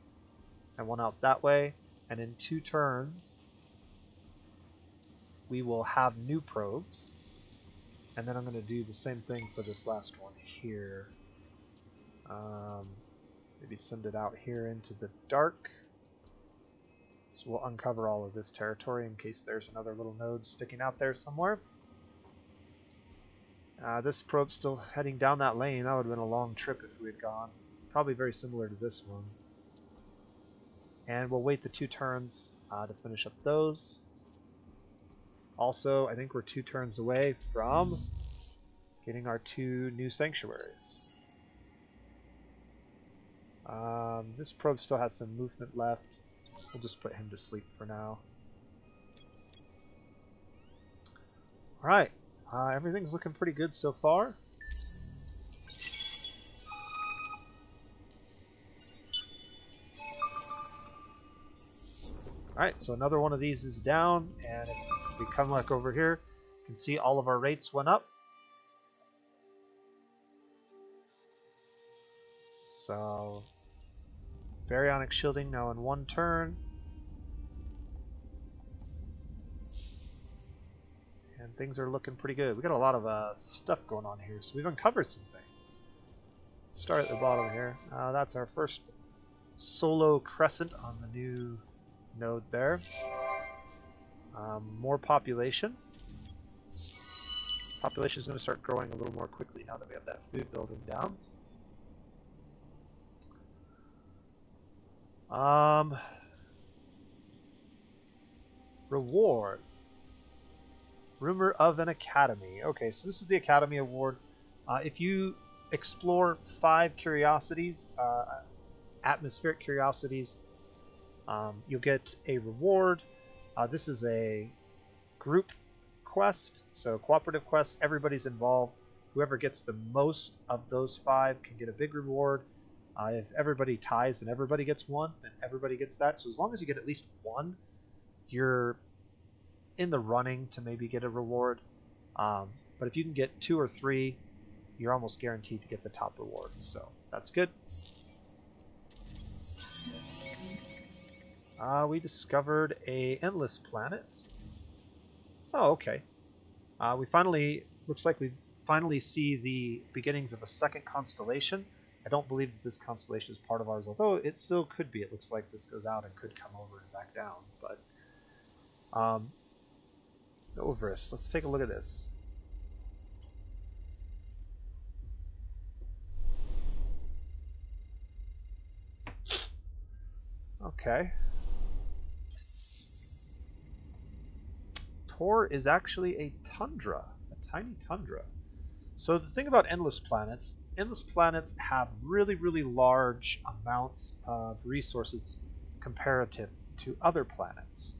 and one out that way, and in 2 turns, we will have new probes. And then I'm going to do the same thing for this last one here. Maybe send it out here into the dark. So we'll uncover all of this territory in case there's another little node sticking out there somewhere. This probe's still heading down that lane. That would have been a long trip if we had gone. Probably very similar to this one. And we'll wait the 2 turns to finish up those. Also, I think we're 2 turns away from getting our 2 new sanctuaries. This probe still has some movement left. We'll just put him to sleep for now. Alright, everything's looking pretty good so far. Alright, so another one of these is down, and if we come back over here, you can see all of our rates went up. So, Baronic Shielding now in 1 turn. And things are looking pretty good. We got a lot of stuff going on here, so we've uncovered some things. Let's start at the bottom here. That's our first solo crescent on the new node there. More population. Population is going to start growing a little more quickly now that we have that food building down. Reward. Rumor of an Academy. Okay, so this is the Academy Award. If you explore 5 curiosities, atmospheric curiosities, you'll get a reward. This is a group quest, so cooperative quest. Everybody's involved. Whoever gets the most of those 5 can get a big reward. If everybody ties and everybody gets 1, then everybody gets that. So as long as you get at least 1, you're in the running to maybe get a reward. But if you can get 2 or 3, you're almost guaranteed to get the top reward. So that's good. We discovered a endless planet. Oh, okay. Looks like we finally see the beginnings of a 2nd constellation. I don't believe that this constellation is part of ours, although it still could be. It looks like this goes out and could come over and back down. But Overus, let's take a look at this. Okay. Tor is actually a tundra, a tiny tundra. So the thing about endless planets have really, really large amounts of resources comparative to other planets.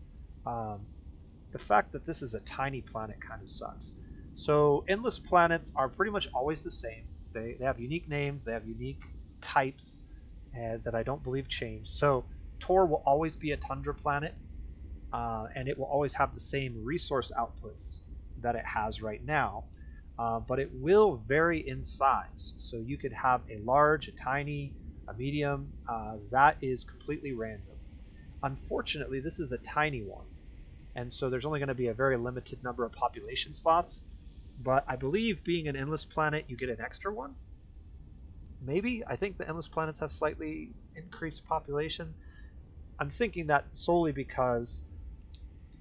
The fact that this is a tiny planet kind of sucks. So endless planets are pretty much always the same. They have unique names, they have unique types that I don't believe change. So Tor will always be a tundra planet, and it will always have the same resource outputs that it has right now. But it will vary in size. So you could have a large, a tiny, a medium. That is completely random. Unfortunately, this is a tiny one. And so there's only going to be a very limited number of population slots. But I believe being an endless planet, you get an extra one. Maybe. I think the endless planets have slightly increased population. I'm thinking that solely because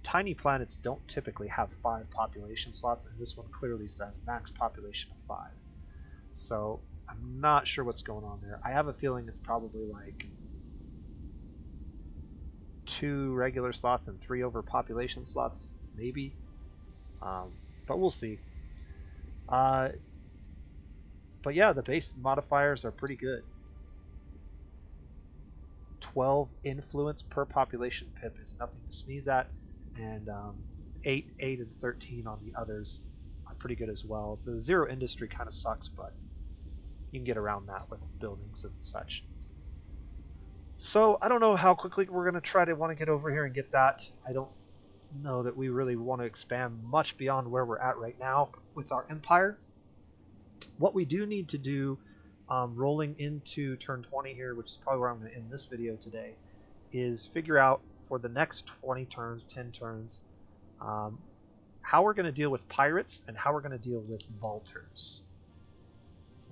tiny planets don't typically have 5 population slots, and this one clearly says max population of 5. So I'm not sure what's going on there. I have a feeling it's probably like 2 regular slots and 3 overpopulation slots, maybe. But we'll see. But yeah, the base modifiers are pretty good. 12 influence per population pip is nothing to sneeze at, and 8, and 13 on the others are pretty good as well. The 0 industry kind of sucks, but you can get around that with buildings and such. So I don't know how quickly we're going to want to get over here and get that. I don't know that we really want to expand much beyond where we're at right now with our empire. What we do need to do, rolling into turn 20 here, which is probably where I'm going to end this video today, is figure out for the next 20 turns, 10 turns, how we're going to deal with pirates and how we're going to deal with vaulters.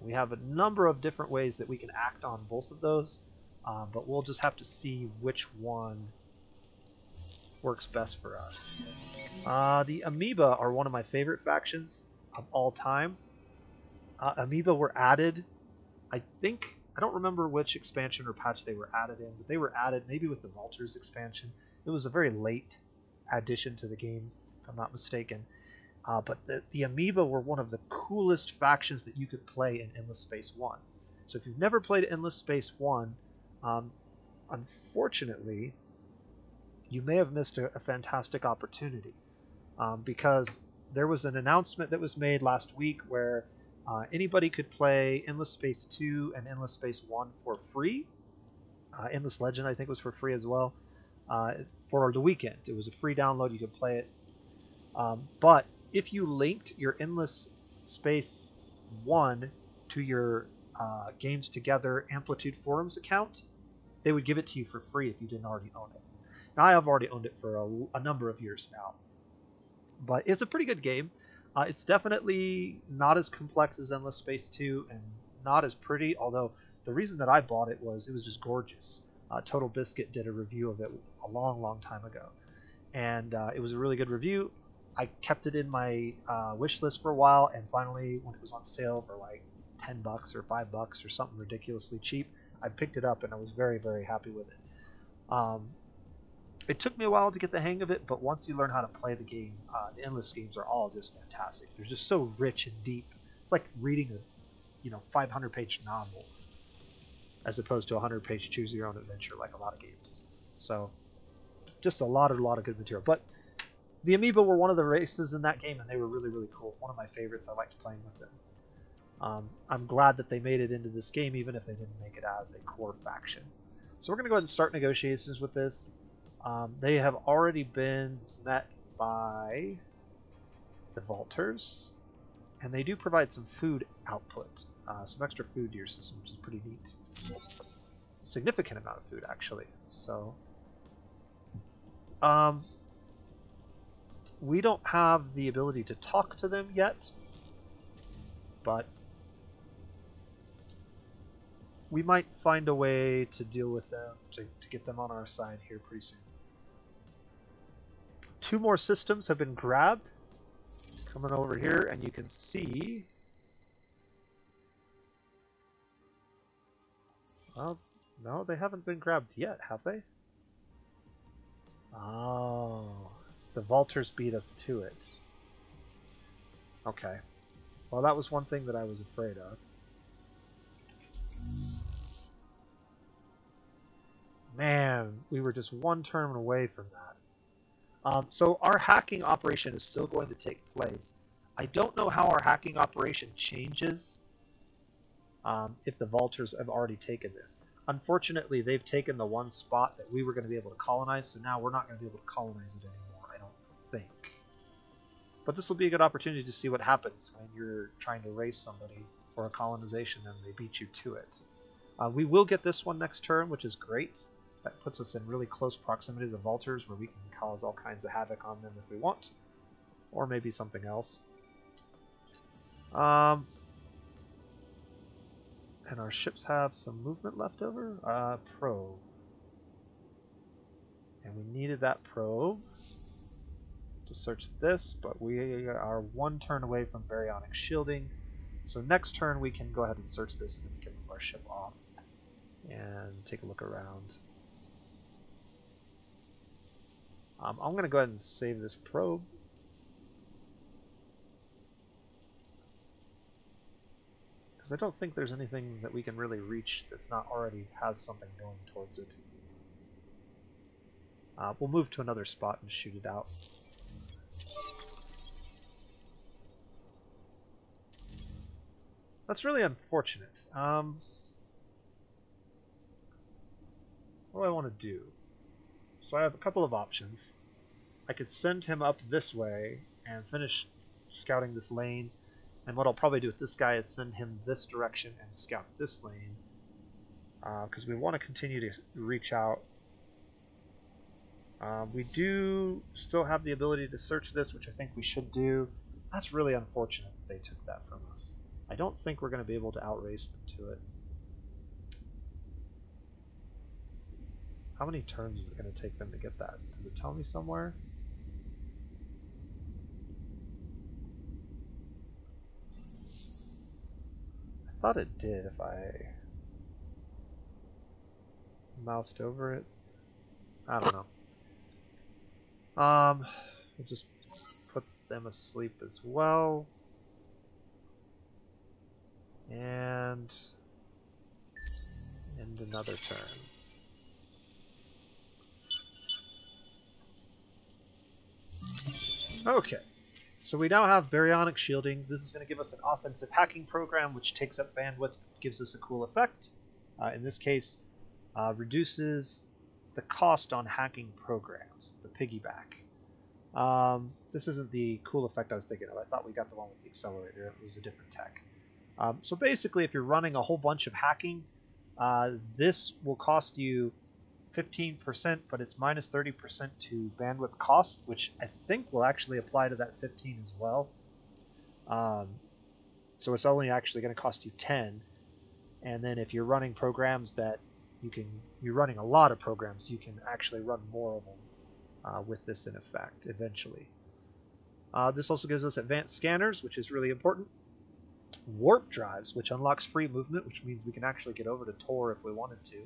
We have a number of different ways that we can act on both of those, but we'll just have to see which one works best for us. The Ameba are one of my favorite factions of all time. Ameba were added, I don't remember which expansion or patch they were added in, but they were added maybe with the Vaulters expansion. It was a very late addition to the game, if I'm not mistaken. But the Ameba were one of the coolest factions that you could play in Endless Space 1. So if you've never played Endless Space 1, unfortunately, you may have missed a fantastic opportunity, because there was an announcement that was made last week where anybody could play Endless Space 2 and Endless Space 1 for free. Endless Legend, I think, was for free as well, for the weekend. It was a free download. You could play it. But if you linked your Endless Space 1 to your Games Together Amplitude Forums account, they would give it to you for free if you didn't already own it. Now, I have already owned it for a number of years now. But it's a pretty good game. It's definitely not as complex as Endless Space 2 and not as pretty, although the reason that I bought it was just gorgeous. Total Biscuit did a review of it a long time ago, and it was a really good review. I kept it in my wish list for a while, and finally, when it was on sale for like $10 or $5 or something ridiculously cheap, I picked it up and I was very happy with it. It took me a while to get the hang of it, but once you learn how to play the game, the Endless games are all just fantastic. They're just so rich and deep. It's like reading a 500-page novel as opposed to a 100-page choose your own adventure like a lot of games. So just a lot of good material. But the Ameba were one of the races in that game, and they were really cool. One of my favorites. I liked playing with them. I'm glad that they made it into this game, even if they didn't make it as a core faction. So we're going to go ahead and start negotiations with this. They have already been met by the Vaulters, and they do provide some food output, some extra food to your system, which is pretty neat. Significant amount of food, actually. So, we don't have the ability to talk to them yet, but we might find a way to deal with them, to get them on our side here pretty soon. 2 more systems have been grabbed. Coming over here, and you can see... Well, no, they haven't been grabbed yet, have they? Oh, the Vaulters beat us to it. Okay. Well, that was one thing that I was afraid of. Man, we were just 1 turn away from that. So our hacking operation is still going to take place. I don't know how our hacking operation changes if the Vaulters have already taken this. Unfortunately, they've taken the one spot that we were going to be able to colonize, so now we're not going to be able to colonize it anymore, I don't think. But this will be a good opportunity to see what happens when you're trying to raise somebody for a colonization and they beat you to it. We will get this one next turn, which is great. That puts us in really close proximity to the Vaulters, where we can cause all kinds of havoc on them if we want. Or maybe something else. And our ships have some movement left over. Probe. And we needed that probe to search this, but we are 1 turn away from Baronic Shielding. So next turn we can go ahead and search this, and then we can move our ship off and take a look around. I'm going to go ahead and save this probe. Because I don't think there's anything that we can really reach that's not already has something going towards it. We'll move to another spot and shoot it out. That's really unfortunate. What do I want to do? So I have a couple of options. I could send him up this way and finish scouting this lane. And what I'll probably do with this guy is send him this direction and scout this lane. Because we want to continue to reach out. We do still have the ability to search this, which I think we should do. That's really unfortunate that they took that from us. I don't think we're going to be able to outrace them to it. How many turns is it going to take them to get that? Does it tell me somewhere? I thought it did if I moused over it. I don't know. We'll just put them asleep as well. And end another turn. Okay, so we now have Baronic Shielding. This is going to give us an offensive hacking program which takes up bandwidth, gives us a cool effect. In this case, reduces the cost on hacking programs, the piggyback. This isn't the cool effect I was thinking of. I thought we got the one with the accelerator. It was a different tech. So basically, if you're running a whole bunch of hacking, this will cost you 15%, but it's minus 30% to bandwidth cost, which I think will actually apply to that 15 as well. So it's only actually going to cost you 10. And then if you're running programs that you're running a lot of programs, you can actually run more of them with this in effect eventually. This also gives us advanced scanners, which is really important. Warp drives, which unlocks free movement, which means we can actually get over to Tor if we wanted to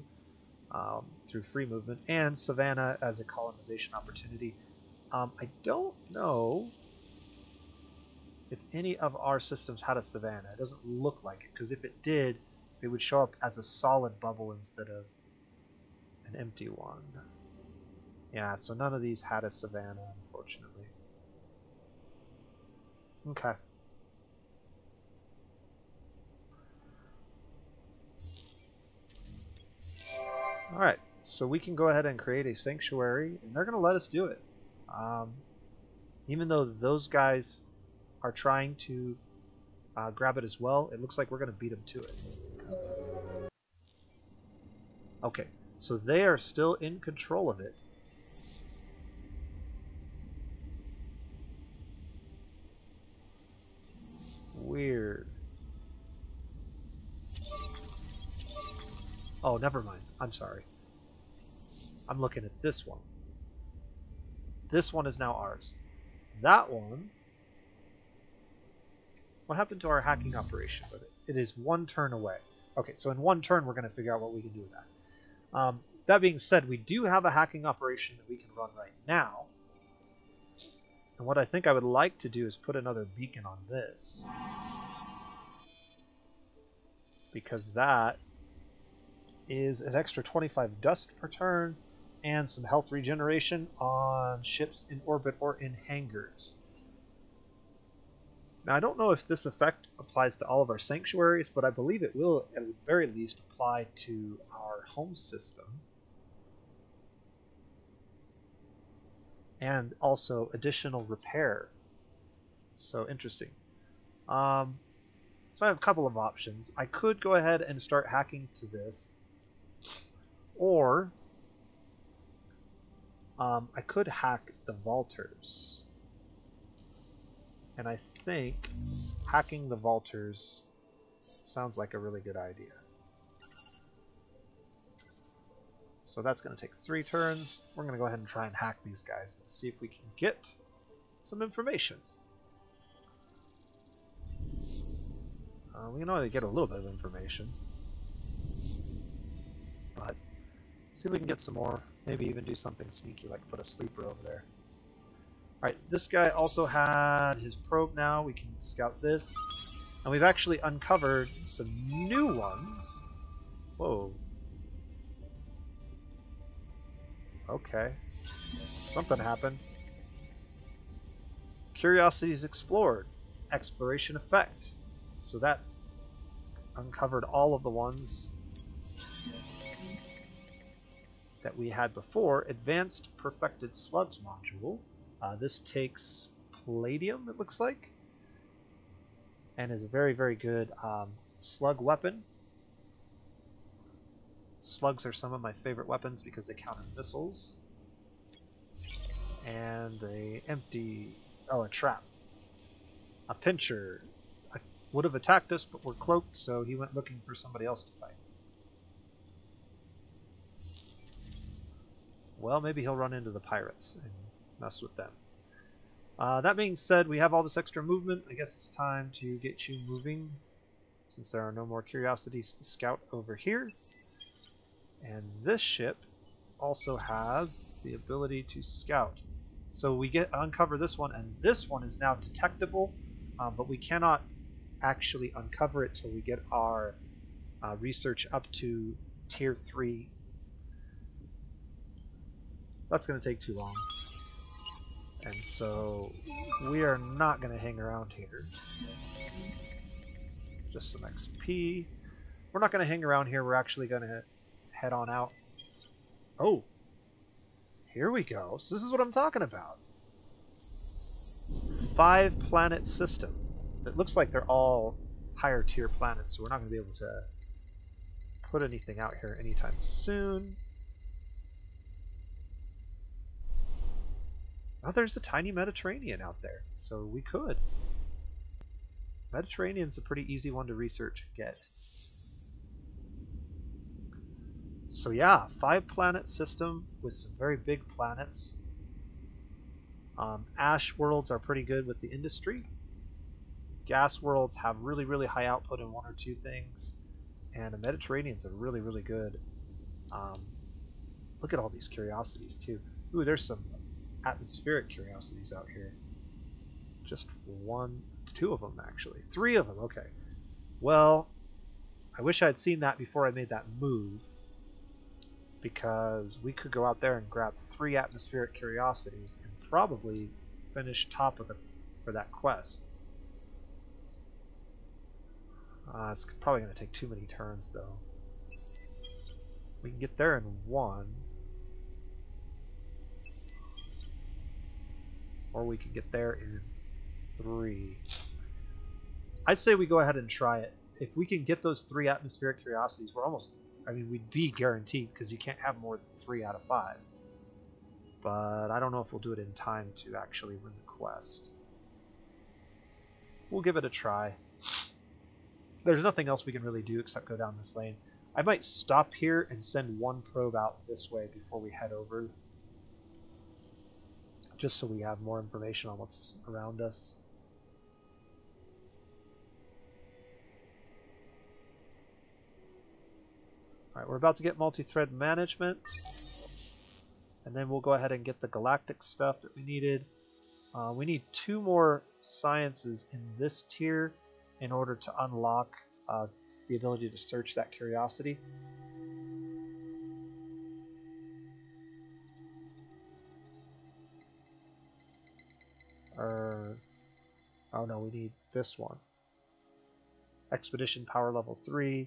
through free movement, and Savannah as a colonization opportunity. I don't know if any of our systems had a Savannah. It doesn't look like it, because if it did, it would show up as a solid bubble instead of an empty one. Yeah, so none of these had a Savannah, unfortunately. Okay. Alright, so we can go ahead and create a sanctuary, and they're going to let us do it. Even though those guys are trying to grab it as well, it looks like we're going to beat them to it. Okay, so they are still in control of it. Weird. Oh, never mind. I'm sorry. I'm looking at this one. This one is now ours. That one... What happened to our hacking operation with it? It is 1 turn away. Okay, so in 1 turn we're going to figure out what we can do with that. That being said, we do have a hacking operation that we can run right now. And what I think I would like to do is put another beacon on this. Because that is an extra 25 dust per turn and some health regeneration on ships in orbit or in hangars. Now I don't know if this effect applies to all of our sanctuaries, but I believe it will at the very least apply to our home system. And also additional repair. So interesting. So I have a couple of options. I could go ahead and start hacking to this. Or I could hack the vaulters. And I think hacking the vaulters sounds like a really good idea. So that's going to take 3 turns. We're going to go ahead and try and hack these guys and see if we can get some information. We can only get a little bit of information. But see if we can get some more. Maybe even do something sneaky like put a sleeper over there. Alright, this guy also had his probe now. We can scout this. And we've actually uncovered some new ones. Whoa. Okay. Something happened. Curiosities explored. Exploration effect. So that uncovered all of the ones that we had before. Advanced Perfected Slugs module. This takes palladium, it looks like, and is a very, very good slug weapon. Slugs are some of my favorite weapons because they counter missiles. And a trap. A pincher. Would have attacked us, but we're cloaked, so he went looking for somebody else to fight. Well, maybe he'll run into the pirates and mess with them. That being said, we have all this extra movement. I guess it's time to get you moving, since there are no more curiosities to scout over here. And this ship also has the ability to scout. So we uncover this one, and this one is now detectable, but we cannot actually uncover it till we get our research up to tier 3. That's going to take too long. And so we are not going to hang around here. Just some XP. We're not going to hang around here. We're actually going to head on out. Oh, here we go. So this is what I'm talking about. 5-planet system. It looks like they're all higher tier planets, so we're not going to be able to put anything out here anytime soon. Oh, there's a tiny Mediterranean out there, so we could. Mediterranean's a pretty easy one to research and get. So yeah, 5-planet system with some very big planets. Ash worlds are pretty good with the industry. Gas worlds have really, really high output in 1 or 2 things. And the Mediterranean's a really, really good. Look at all these curiosities too. Ooh, there's some atmospheric curiosities out here. Just 2 of them actually. 3 of them, okay. Well, I wish I'd seen that before I made that move, because we could go out there and grab 3 atmospheric curiosities and probably finish top of for that quest. It's probably going to take too many turns though. We can get there in 1. Or we can get there in 3. I'd say we go ahead and try it. If we can get those 3 atmospheric curiosities, we're almost, we'd be guaranteed, because you can't have more than 3 out of 5. But I don't know if we'll do it in time to actually win the quest. We'll give it a try. There's nothing else we can really do except go down this lane. I might stop here and send 1 probe out this way before we head over, just so we have more information on what's around us. Alright, we're about to get multi-thread management, and then we'll go ahead and get the galactic stuff that we needed. We need 2 more sciences in this tier in order to unlock the ability to search that curiosity. Oh no, we need this one. Expedition power level 3,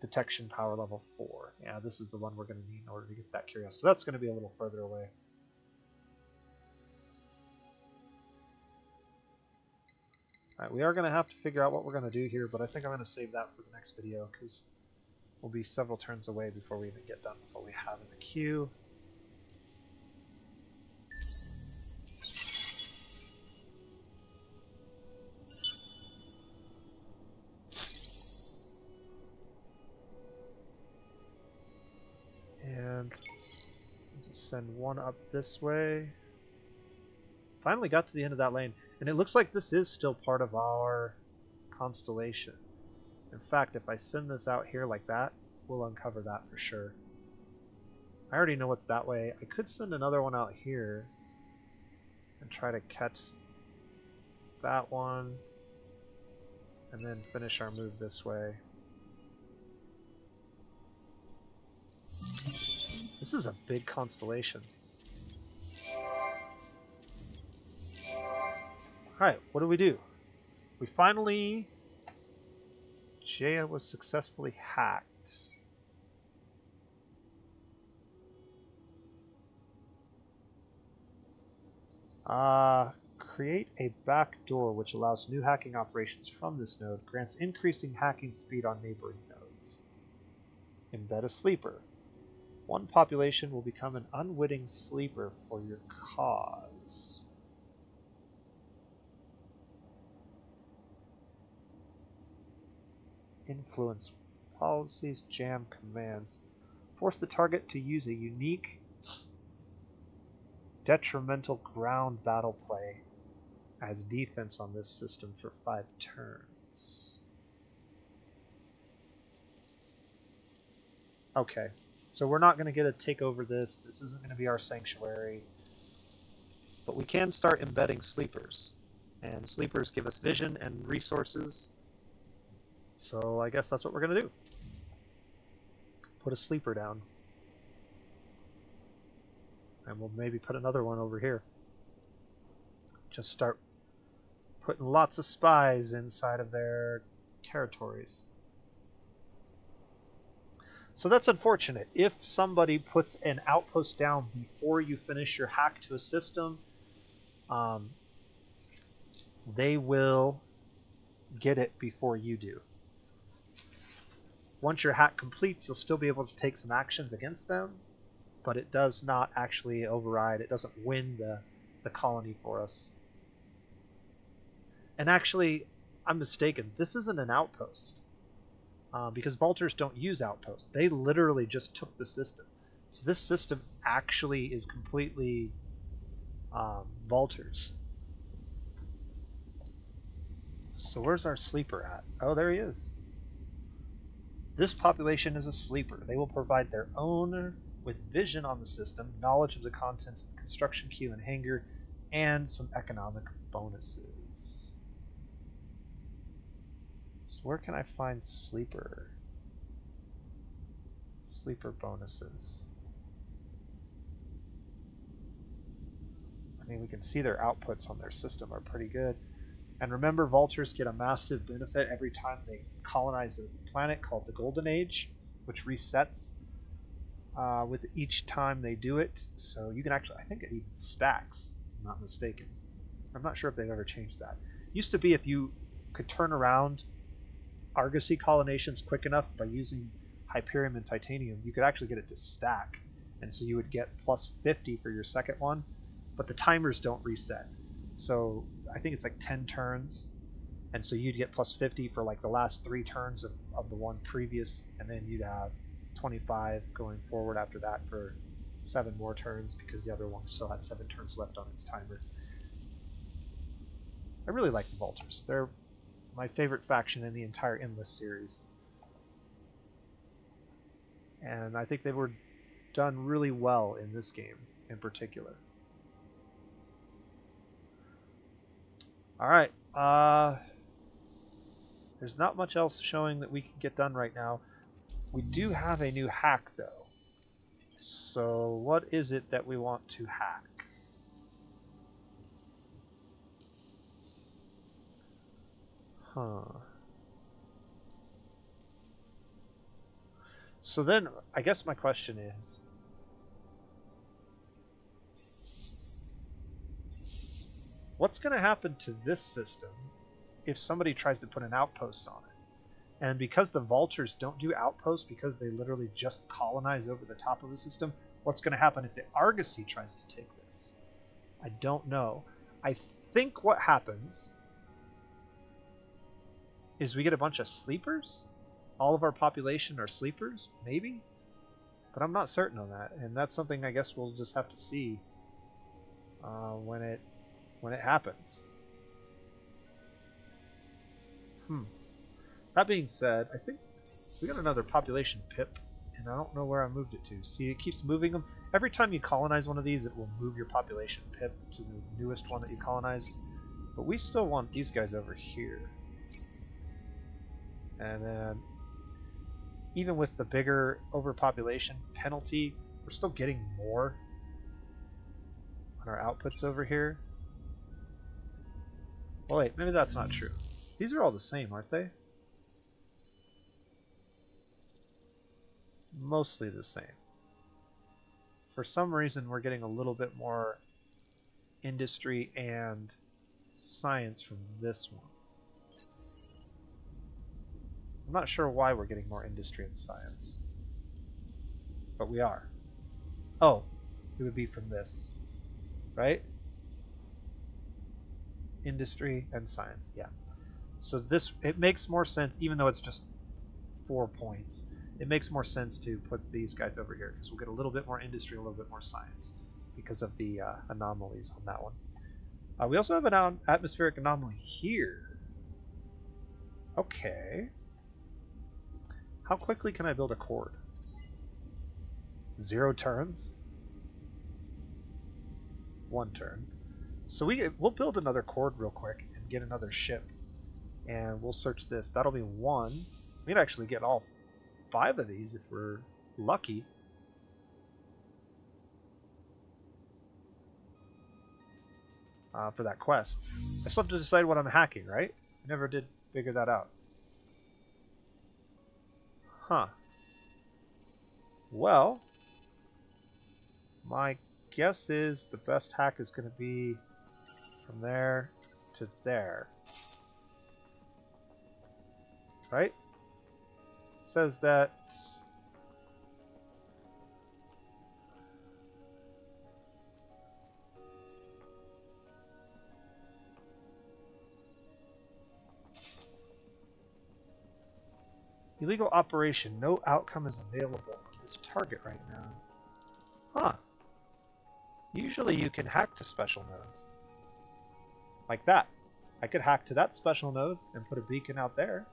detection power level 4. Yeah, this is the one we're going to need in order to get that curiosity. So that's going to be a little further away. Alright, we are going to have to figure out what we're going to do here, but I think I'm going to save that for the next video, because we'll be several turns away before we even get done with what we have in the queue. And just send 1 up this way. Finally got to the end of that lane, and it looks like this is still part of our constellation. In fact, if I send this out here like that, we'll uncover that for sure. I already know what's that way. I could send another one out here and try to catch that one and then finish our move this way. This is a big constellation. Alright, what do? We finally... Jaya was successfully hacked. Create a backdoor which allows new hacking operations from this node, grants increasing hacking speed on neighboring nodes. Embed a sleeper. One population will become an unwitting sleeper for your cause. Influence policies, jam commands. Force the target to use a unique detrimental ground battle play as defense on this system for 5 turns. Okay, so we're not going to get to take over this. This isn't going to be our sanctuary. But we can start embedding sleepers. And sleepers give us vision and resources. So I guess that's what we're going to do. Put a sleeper down. And we'll maybe put another one over here. Just start putting lots of spies inside of their territories. So that's unfortunate. If somebody puts an outpost down before you finish your hack to a system, they will get it before you do. Once your hack completes, you'll still be able to take some actions against them, but it does not actually override. It doesn't win the colony for us. And actually, I'm mistaken. This isn't an outpost. Because Vultures don't use outposts. They literally just took the system. So this system actually is completely Vultures. So where's our sleeper at? Oh, there he is. This population is a sleeper. They will provide their owner with vision on the system, knowledge of the contents of the construction queue and hangar, and some economic bonuses. So where can I find sleeper? Sleeper bonuses. I mean, we can see their outputs on their system are pretty good. And remember, Vultures get a massive benefit every time they colonize a planet called the Golden Age, which resets with each time they do it. So you can actually, I think it even stacks, if I'm not mistaken. I'm not sure if they've ever changed that. Used to be if you could turn around Argosy colonizations quick enough by using Hyperium and Titanium, you could actually get it to stack. And so you would get plus 50 for your second one, but the timers don't reset. So I think it's like 10 turns, and so you'd get plus 50 for like the last 3 turns of the one previous, and then you'd have 25 going forward after that for 7 more turns because the other one still had 7 turns left on its timer. I really like the Vultures. They're my favorite faction in the entire Endless series. And I think they were done really well in this game in particular. Alright, there's not much else showing that we can get done right now. We do have a new hack though. So what is it that we want to hack? So then, I guess my question is, what's going to happen to this system if somebody tries to put an outpost on it? And because the Vultures don't do outposts because they literally just colonize over the top of the system, what's going to happen if the Argosy tries to take this? I don't know. I think what happens is we get a bunch of sleepers. All of our population are sleepers, maybe? But I'm not certain on that, and that's something I guess we'll just have to see when it happens. That being said, I think we got another population pip and I don't know where I moved it to. See, it keeps moving them. Every time you colonize one of these, it will move your population pip to the newest one that you colonize. But we still want these guys over here. And then, even with the bigger overpopulation penalty, we're still getting more on our outputs over here. Oh wait, maybe that's not true. These are all the same, aren't they? Mostly the same. For some reason, we're getting a little bit more industry and science from this one. I'm not sure why we're getting more industry and science, but we are. Oh, it would be from this, right? Industry and science, yeah. So this, it makes more sense, even though it's just 4 points. It makes more sense to put these guys over here because we'll get a little bit more industry, a little bit more science because of the anomalies on that one. We also have an atmospheric anomaly here. Okay. How quickly can I build a cord? 0 turns? 1 turn. So we'll build another cord real quick and get another ship. And we'll search this. That'll be 1. We'd actually get all 5 of these if we're lucky. For that quest. I still have to decide what I'm hacking, right? I never did figure that out. Huh. Well, my guess is the best hack is going to be from there to there. Right? It says that illegal operation. No outcome is available on this target right now. Huh. Usually you can hack to special nodes. Like that. I could hack to that special node and put a beacon out there.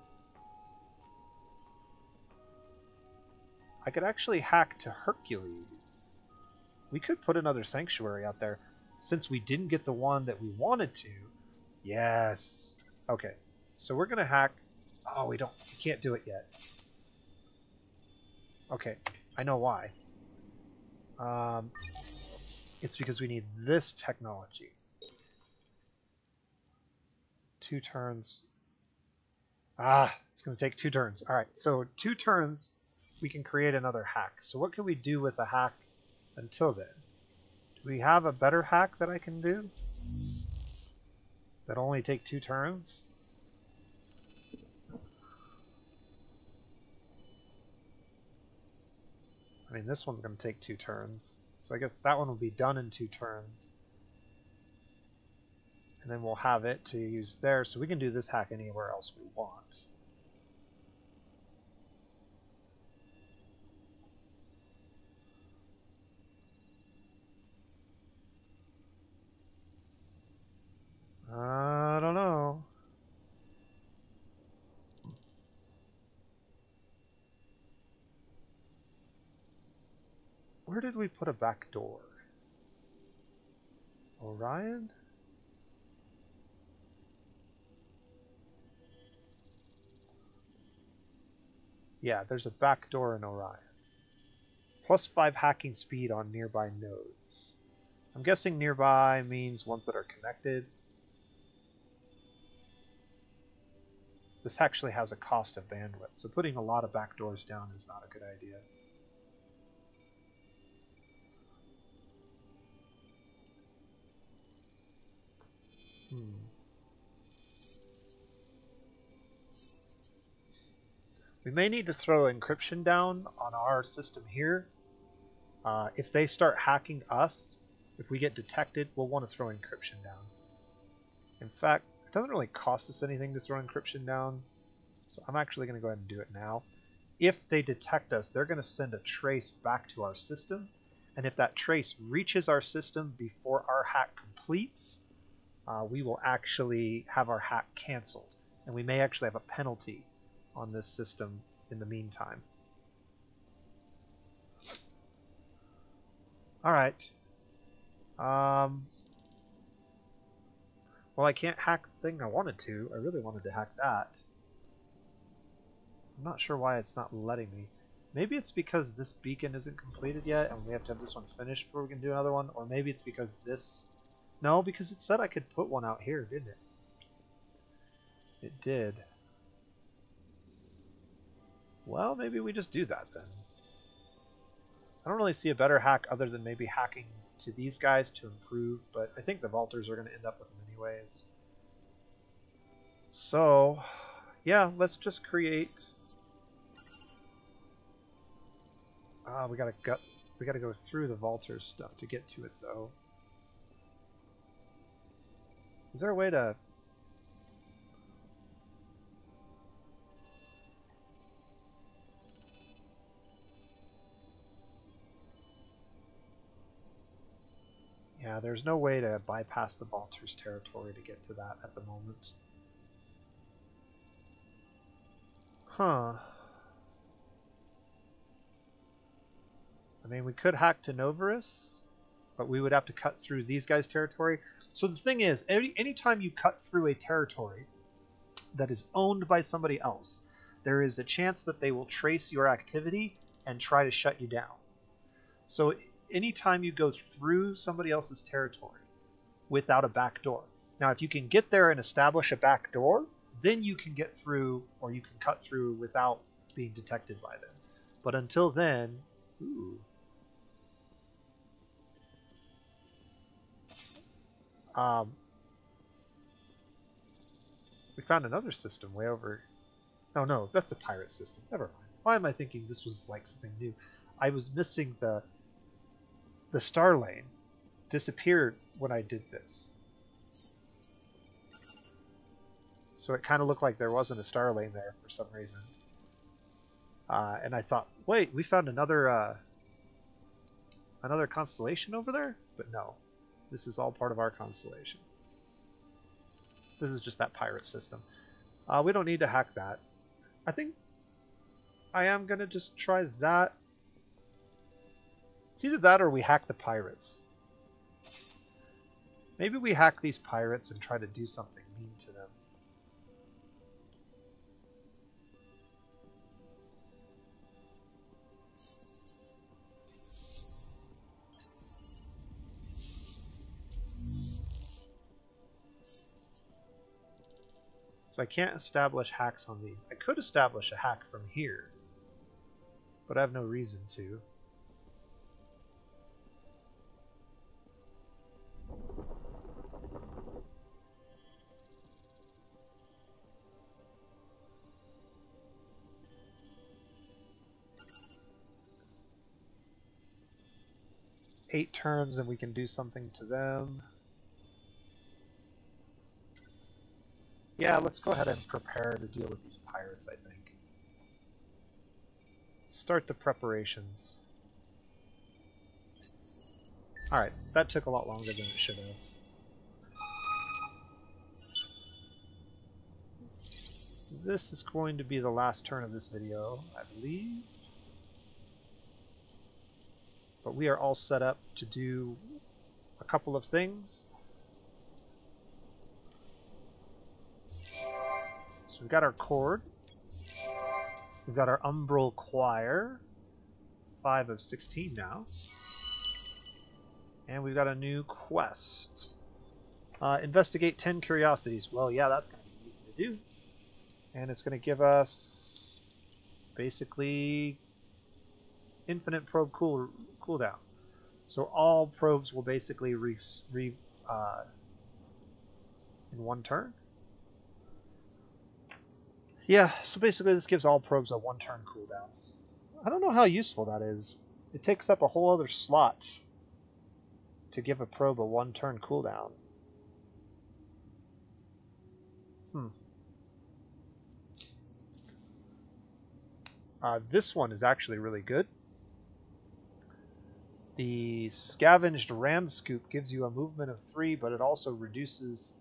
I could actually hack to Hercules. We could put another sanctuary out there since we didn't get the one that we wanted to. Yes. Okay. So we're going to hack. Oh, we can't do it yet. Okay. I know why. It's because we need this technology. 2 turns. It's going to take 2 turns. All right. So 2 turns. We can create another hack. So what can we do with the hack until then? Do we have a better hack that I can do? That only take 2 turns? I mean, this one's going to take 2 turns. So I guess that one will be done in 2 turns. And then we'll have it to use there. So we can do this hack anywhere else we want. I don't know. Where did we put a back door? Orion? Yeah, there's a back door in Orion. +5 hacking speed on nearby nodes. I'm guessing nearby means ones that are connected. This actually has a cost of bandwidth, so putting a lot of backdoors down is not a good idea. We may need to throw encryption down on our system here. If they start hacking us, if we get detected, we'll want to throw encryption down. In fact, it doesn't really cost us anything to throw encryption down, so I'm actually going to go ahead and do it now. If they detect us, they're going to send a trace back to our system, and if that trace reaches our system before our hack completes, we will actually have our hack canceled, and we may actually have a penalty on this system in the meantime. Alright. Well, I can't hack the thing I wanted to. I really wanted to hack that. I'm not sure why it's not letting me. Maybe it's because this beacon isn't completed yet and we have to have this one finished before we can do another one. Or maybe it's because this... No, because it said I could put one out here, didn't it? It did. Well, maybe we just do that then. I don't really see a better hack other than maybe hacking to these guys to improve, but I think the vaulters are going to end up with them anyways. So, yeah, let's just create... we gotta go through the vaulters stuff to get to it though. Is there a way to... Yeah, there's no way to bypass the vaulters territory to get to that at the moment. Huh. I mean, we could hack to Novarus, but we would have to cut through these guys' territory. So the thing is, anytime you cut through a territory that is owned by somebody else, there is a chance that they will trace your activity and try to shut you down. So anytime you go through somebody else's territory without a back door. Now, if you can get there and establish a back door, then you can get through, or you can cut through without being detected by them. But until then, ooh. We found another system way over. Oh no, that's the pirate system. Never mind. Why am I thinking this was like something new? I was missing the star lane. Disappeared when I did this. So it kind of looked like there wasn't a star lane there for some reason. And I thought, wait, we found another constellation over there? But no, this is all part of our constellation. This is just that pirate system. We don't need to hack that. I think I am going to just try that. It's either that or we hack the pirates. Maybe we hack these pirates and try to do something mean to them. So I can't establish hacks on these. I could establish a hack from here, but I have no reason to. Eight turns and we can do something to them. Yeah, let's go ahead and prepare to deal with these pirates, I think. Start the preparations. Alright, that took a lot longer than it should have. This is going to be the last turn of this video, I believe. But we are all set up to do a couple of things. So we've got our chord. We've got our Umbral Choir. 5 of 16 now. And we've got a new quest. Investigate 10 curiosities. Well, yeah, that's going to be easy to do. And it's going to give us basically infinite probe cooldown. So all probes will basically in one turn. Yeah, so basically this gives all probes a 1 turn cooldown. I don't know how useful that is. It takes up a whole other slot to give a probe a 1 turn cooldown. This one is actually really good. The Scavenged Ram Scoop gives you a movement of 3, but it also reduces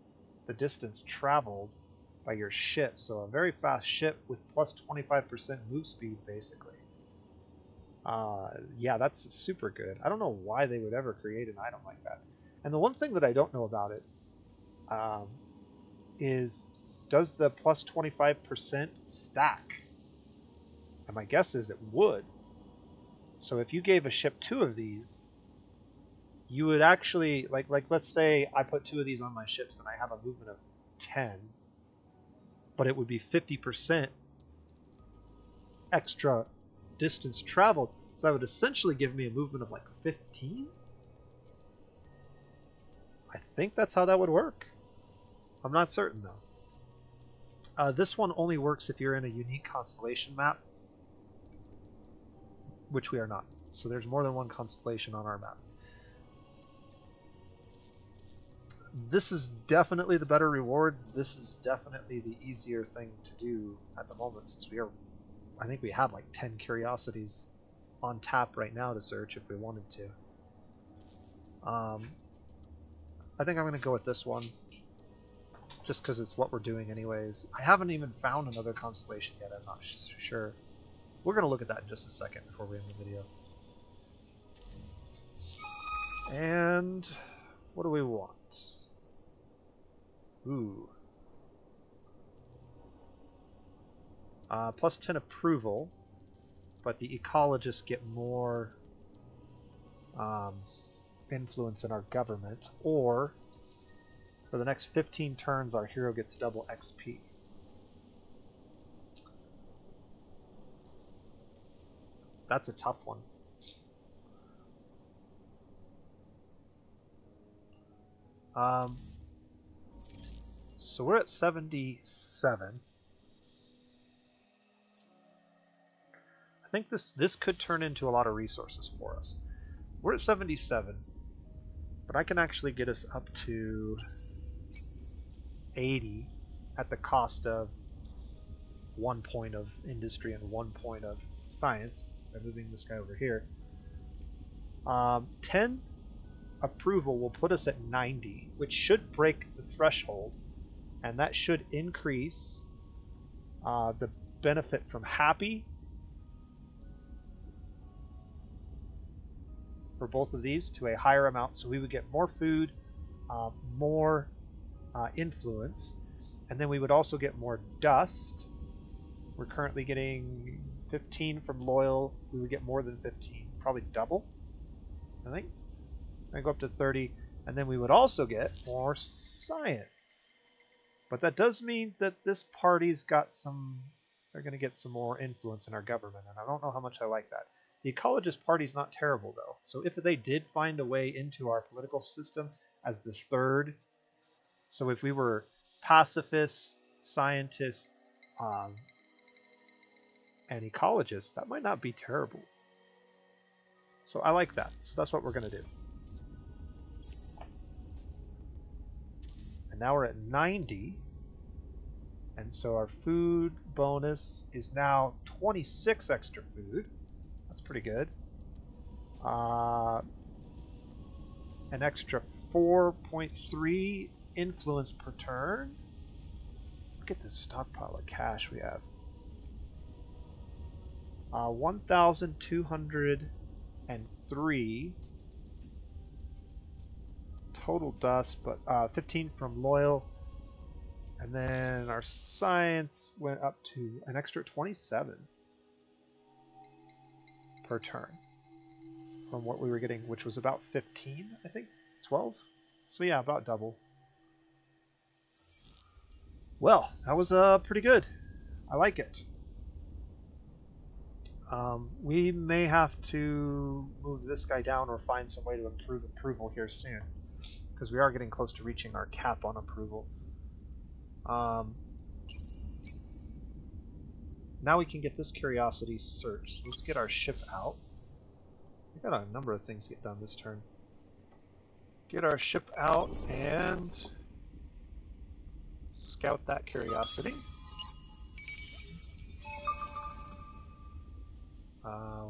the distance traveled by your ship. So a very fast ship with plus 25% move speed, basically. Yeah, that's super good. I don't know why they would ever create an item like that. And the one thing that I don't know about it is, does the plus 25% stack? And my guess is it would. So if you gave a ship 2 of these, you would actually, like let's say I put 2 of these on my ships and I have a movement of 10, but it would be 50% extra distance traveled. So that would essentially give me a movement of like 15? I think that's how that would work. I'm not certain though. This one only works if you're in a unique constellation map, which we are not. So there's more than one constellation on our map. This is definitely the better reward. This is definitely the easier thing to do at the moment, since we are, I think we have like 10 curiosities on tap right now to search if we wanted to. I think I'm going to go with this one, just because it's what we're doing anyways. I haven't even found another constellation yet, I'm not sure. We're going to look at that in just a second before we end the video. And what do we want? Ooh. Plus 10 approval, but the ecologists get more influence in our government, or for the next 15 turns our hero gets double XP. That's a tough one. So we're at 77. I think this could turn into a lot of resources for us. We're at 77, but I can actually get us up to 80 at the cost of 1 point of industry and 1 point of science by moving this guy over here. 10 approval will put us at 90, which should break the threshold, and that should increase the benefit from happy for both of these to a higher amount, so we would get more food, more influence, and then we would also get more dust. We're currently getting 15 from loyal. We would get more than 15, probably double, I think. I go up to 30, and then we would also get more science. But that does mean that this party's got some, they're going to get some more influence in our government, and I don't know how much I like that. The ecologist party's not terrible though, so if they did find a way into our political system as the third, so if we were pacifists, scientists, and ecologists, that might not be terrible. So I like that, so that's what we're going to do. And now we're at 90, and so our food bonus is now 26 extra food. That's pretty good. An extra 4.3 influence per turn. Look at this stockpile of cash we have. 1,203 total dust, but 15 from loyal, and then our science went up to an extra 27 per turn from what we were getting, which was about 15, I think, 12. So yeah, about double. Well, that was pretty good. I like it. We may have to move this guy down or find some way to improve approval here soon, because we are getting close to reaching our cap on approval. Now we can get this curiosity searched. Let's get our ship out. We got a number of things to get done this turn. Get our ship out and scout that curiosity.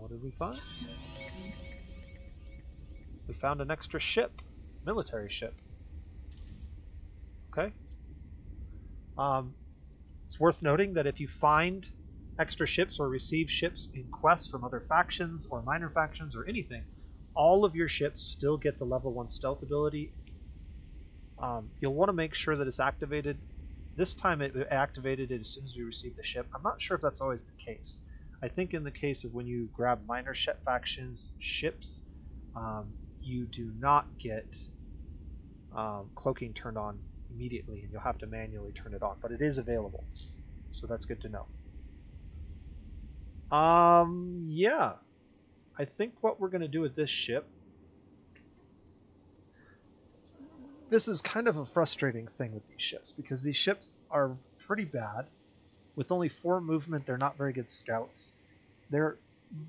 What did we find? We found an extra ship. Military ship. Okay. It's worth noting that if you find extra ships or receive ships in quests from other factions or minor factions or anything, all of your ships still get the level 1 stealth ability. You'll want to make sure that it's activated. This time it activated it as soon as we received the ship. I'm not sure if that's always the case. I think in the case of when you grab minor ship factions ships, you do not get cloaking turned on immediately, and you'll have to manually turn it on, but it is available, so that's good to know. Yeah, I think what we're going to do with this ship, this is kind of a frustrating thing with these ships, because these ships are pretty bad. With only 4 movement, they're not very good scouts. They're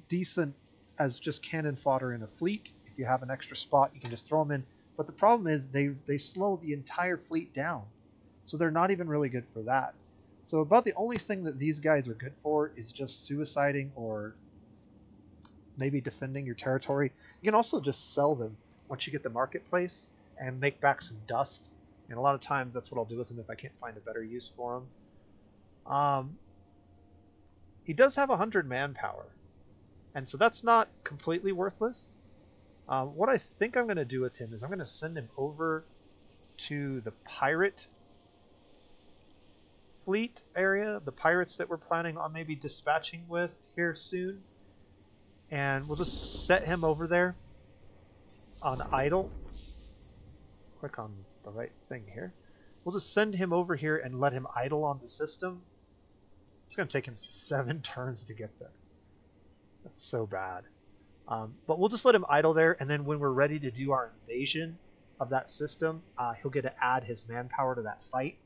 decent as just cannon fodder in a fleet. If you have an extra spot, you can just throw them in. But the problem is they slow the entire fleet down. So they're not even really good for that. So about the only thing that these guys are good for is just suiciding or maybe defending your territory. You can also just sell them once you get the marketplace and make back some dust. And a lot of times that's what I'll do with them if I can't find a better use for them. He does have 100 manpower, and so that's not completely worthless. What I think I'm going to do with him is I'm going to send him over to the pirate fleet area, the pirates that we're planning on maybe dispatching with here soon, and we'll just set him over there on idle. Click on the right thing here. We'll just send him over here and let him idle on the system. It's going to take him 7 turns to get there. That's so bad. But we'll just let him idle there, and then when we're ready to do our invasion of that system, he'll get to add his manpower to that fight.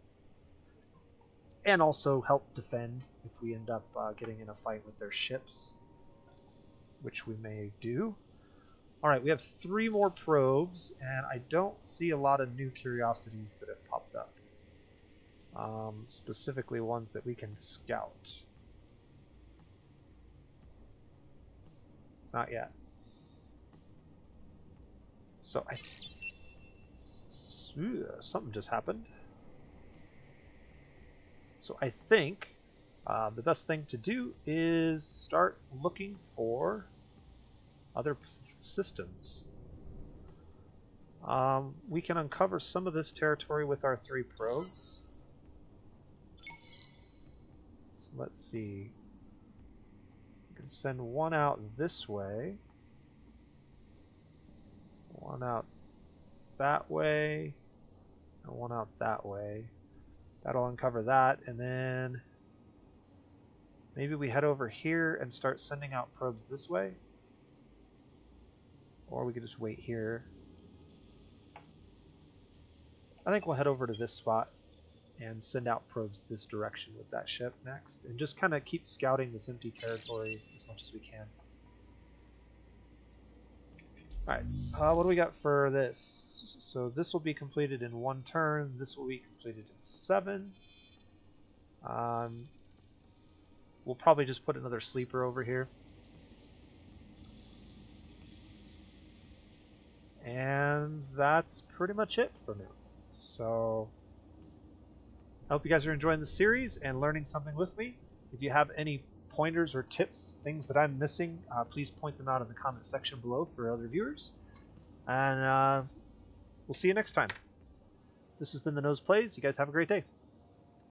And also help defend if we end up getting in a fight with their ships, which we may do. Alright, we have 3 more probes, and I don't see a lot of new curiosities that have popped up. Specifically ones that we can scout. Not yet. So something just happened. So I think the best thing to do is start looking for other systems. We can uncover some of this territory with our 3 probes. So let's see. We can send one out this way, one out that way, and one out that way. That'll uncover that, and then maybe we head over here and start sending out probes this way. Or we could just wait here. I think we'll head over to this spot and send out probes this direction with that ship next, and just kind of keep scouting this empty territory as much as we can. Alright, what do we got for this? So this will be completed in 1 turn, this will be completed in 7. We'll probably just put another sleeper over here. And that's pretty much it for now. So I hope you guys are enjoying the series and learning something with me. If you have any pointers or tips, things that I'm missing, please point them out in the comment section below for other viewers. And we'll see you next time. This has been The Nose Plays. You guys have a great day.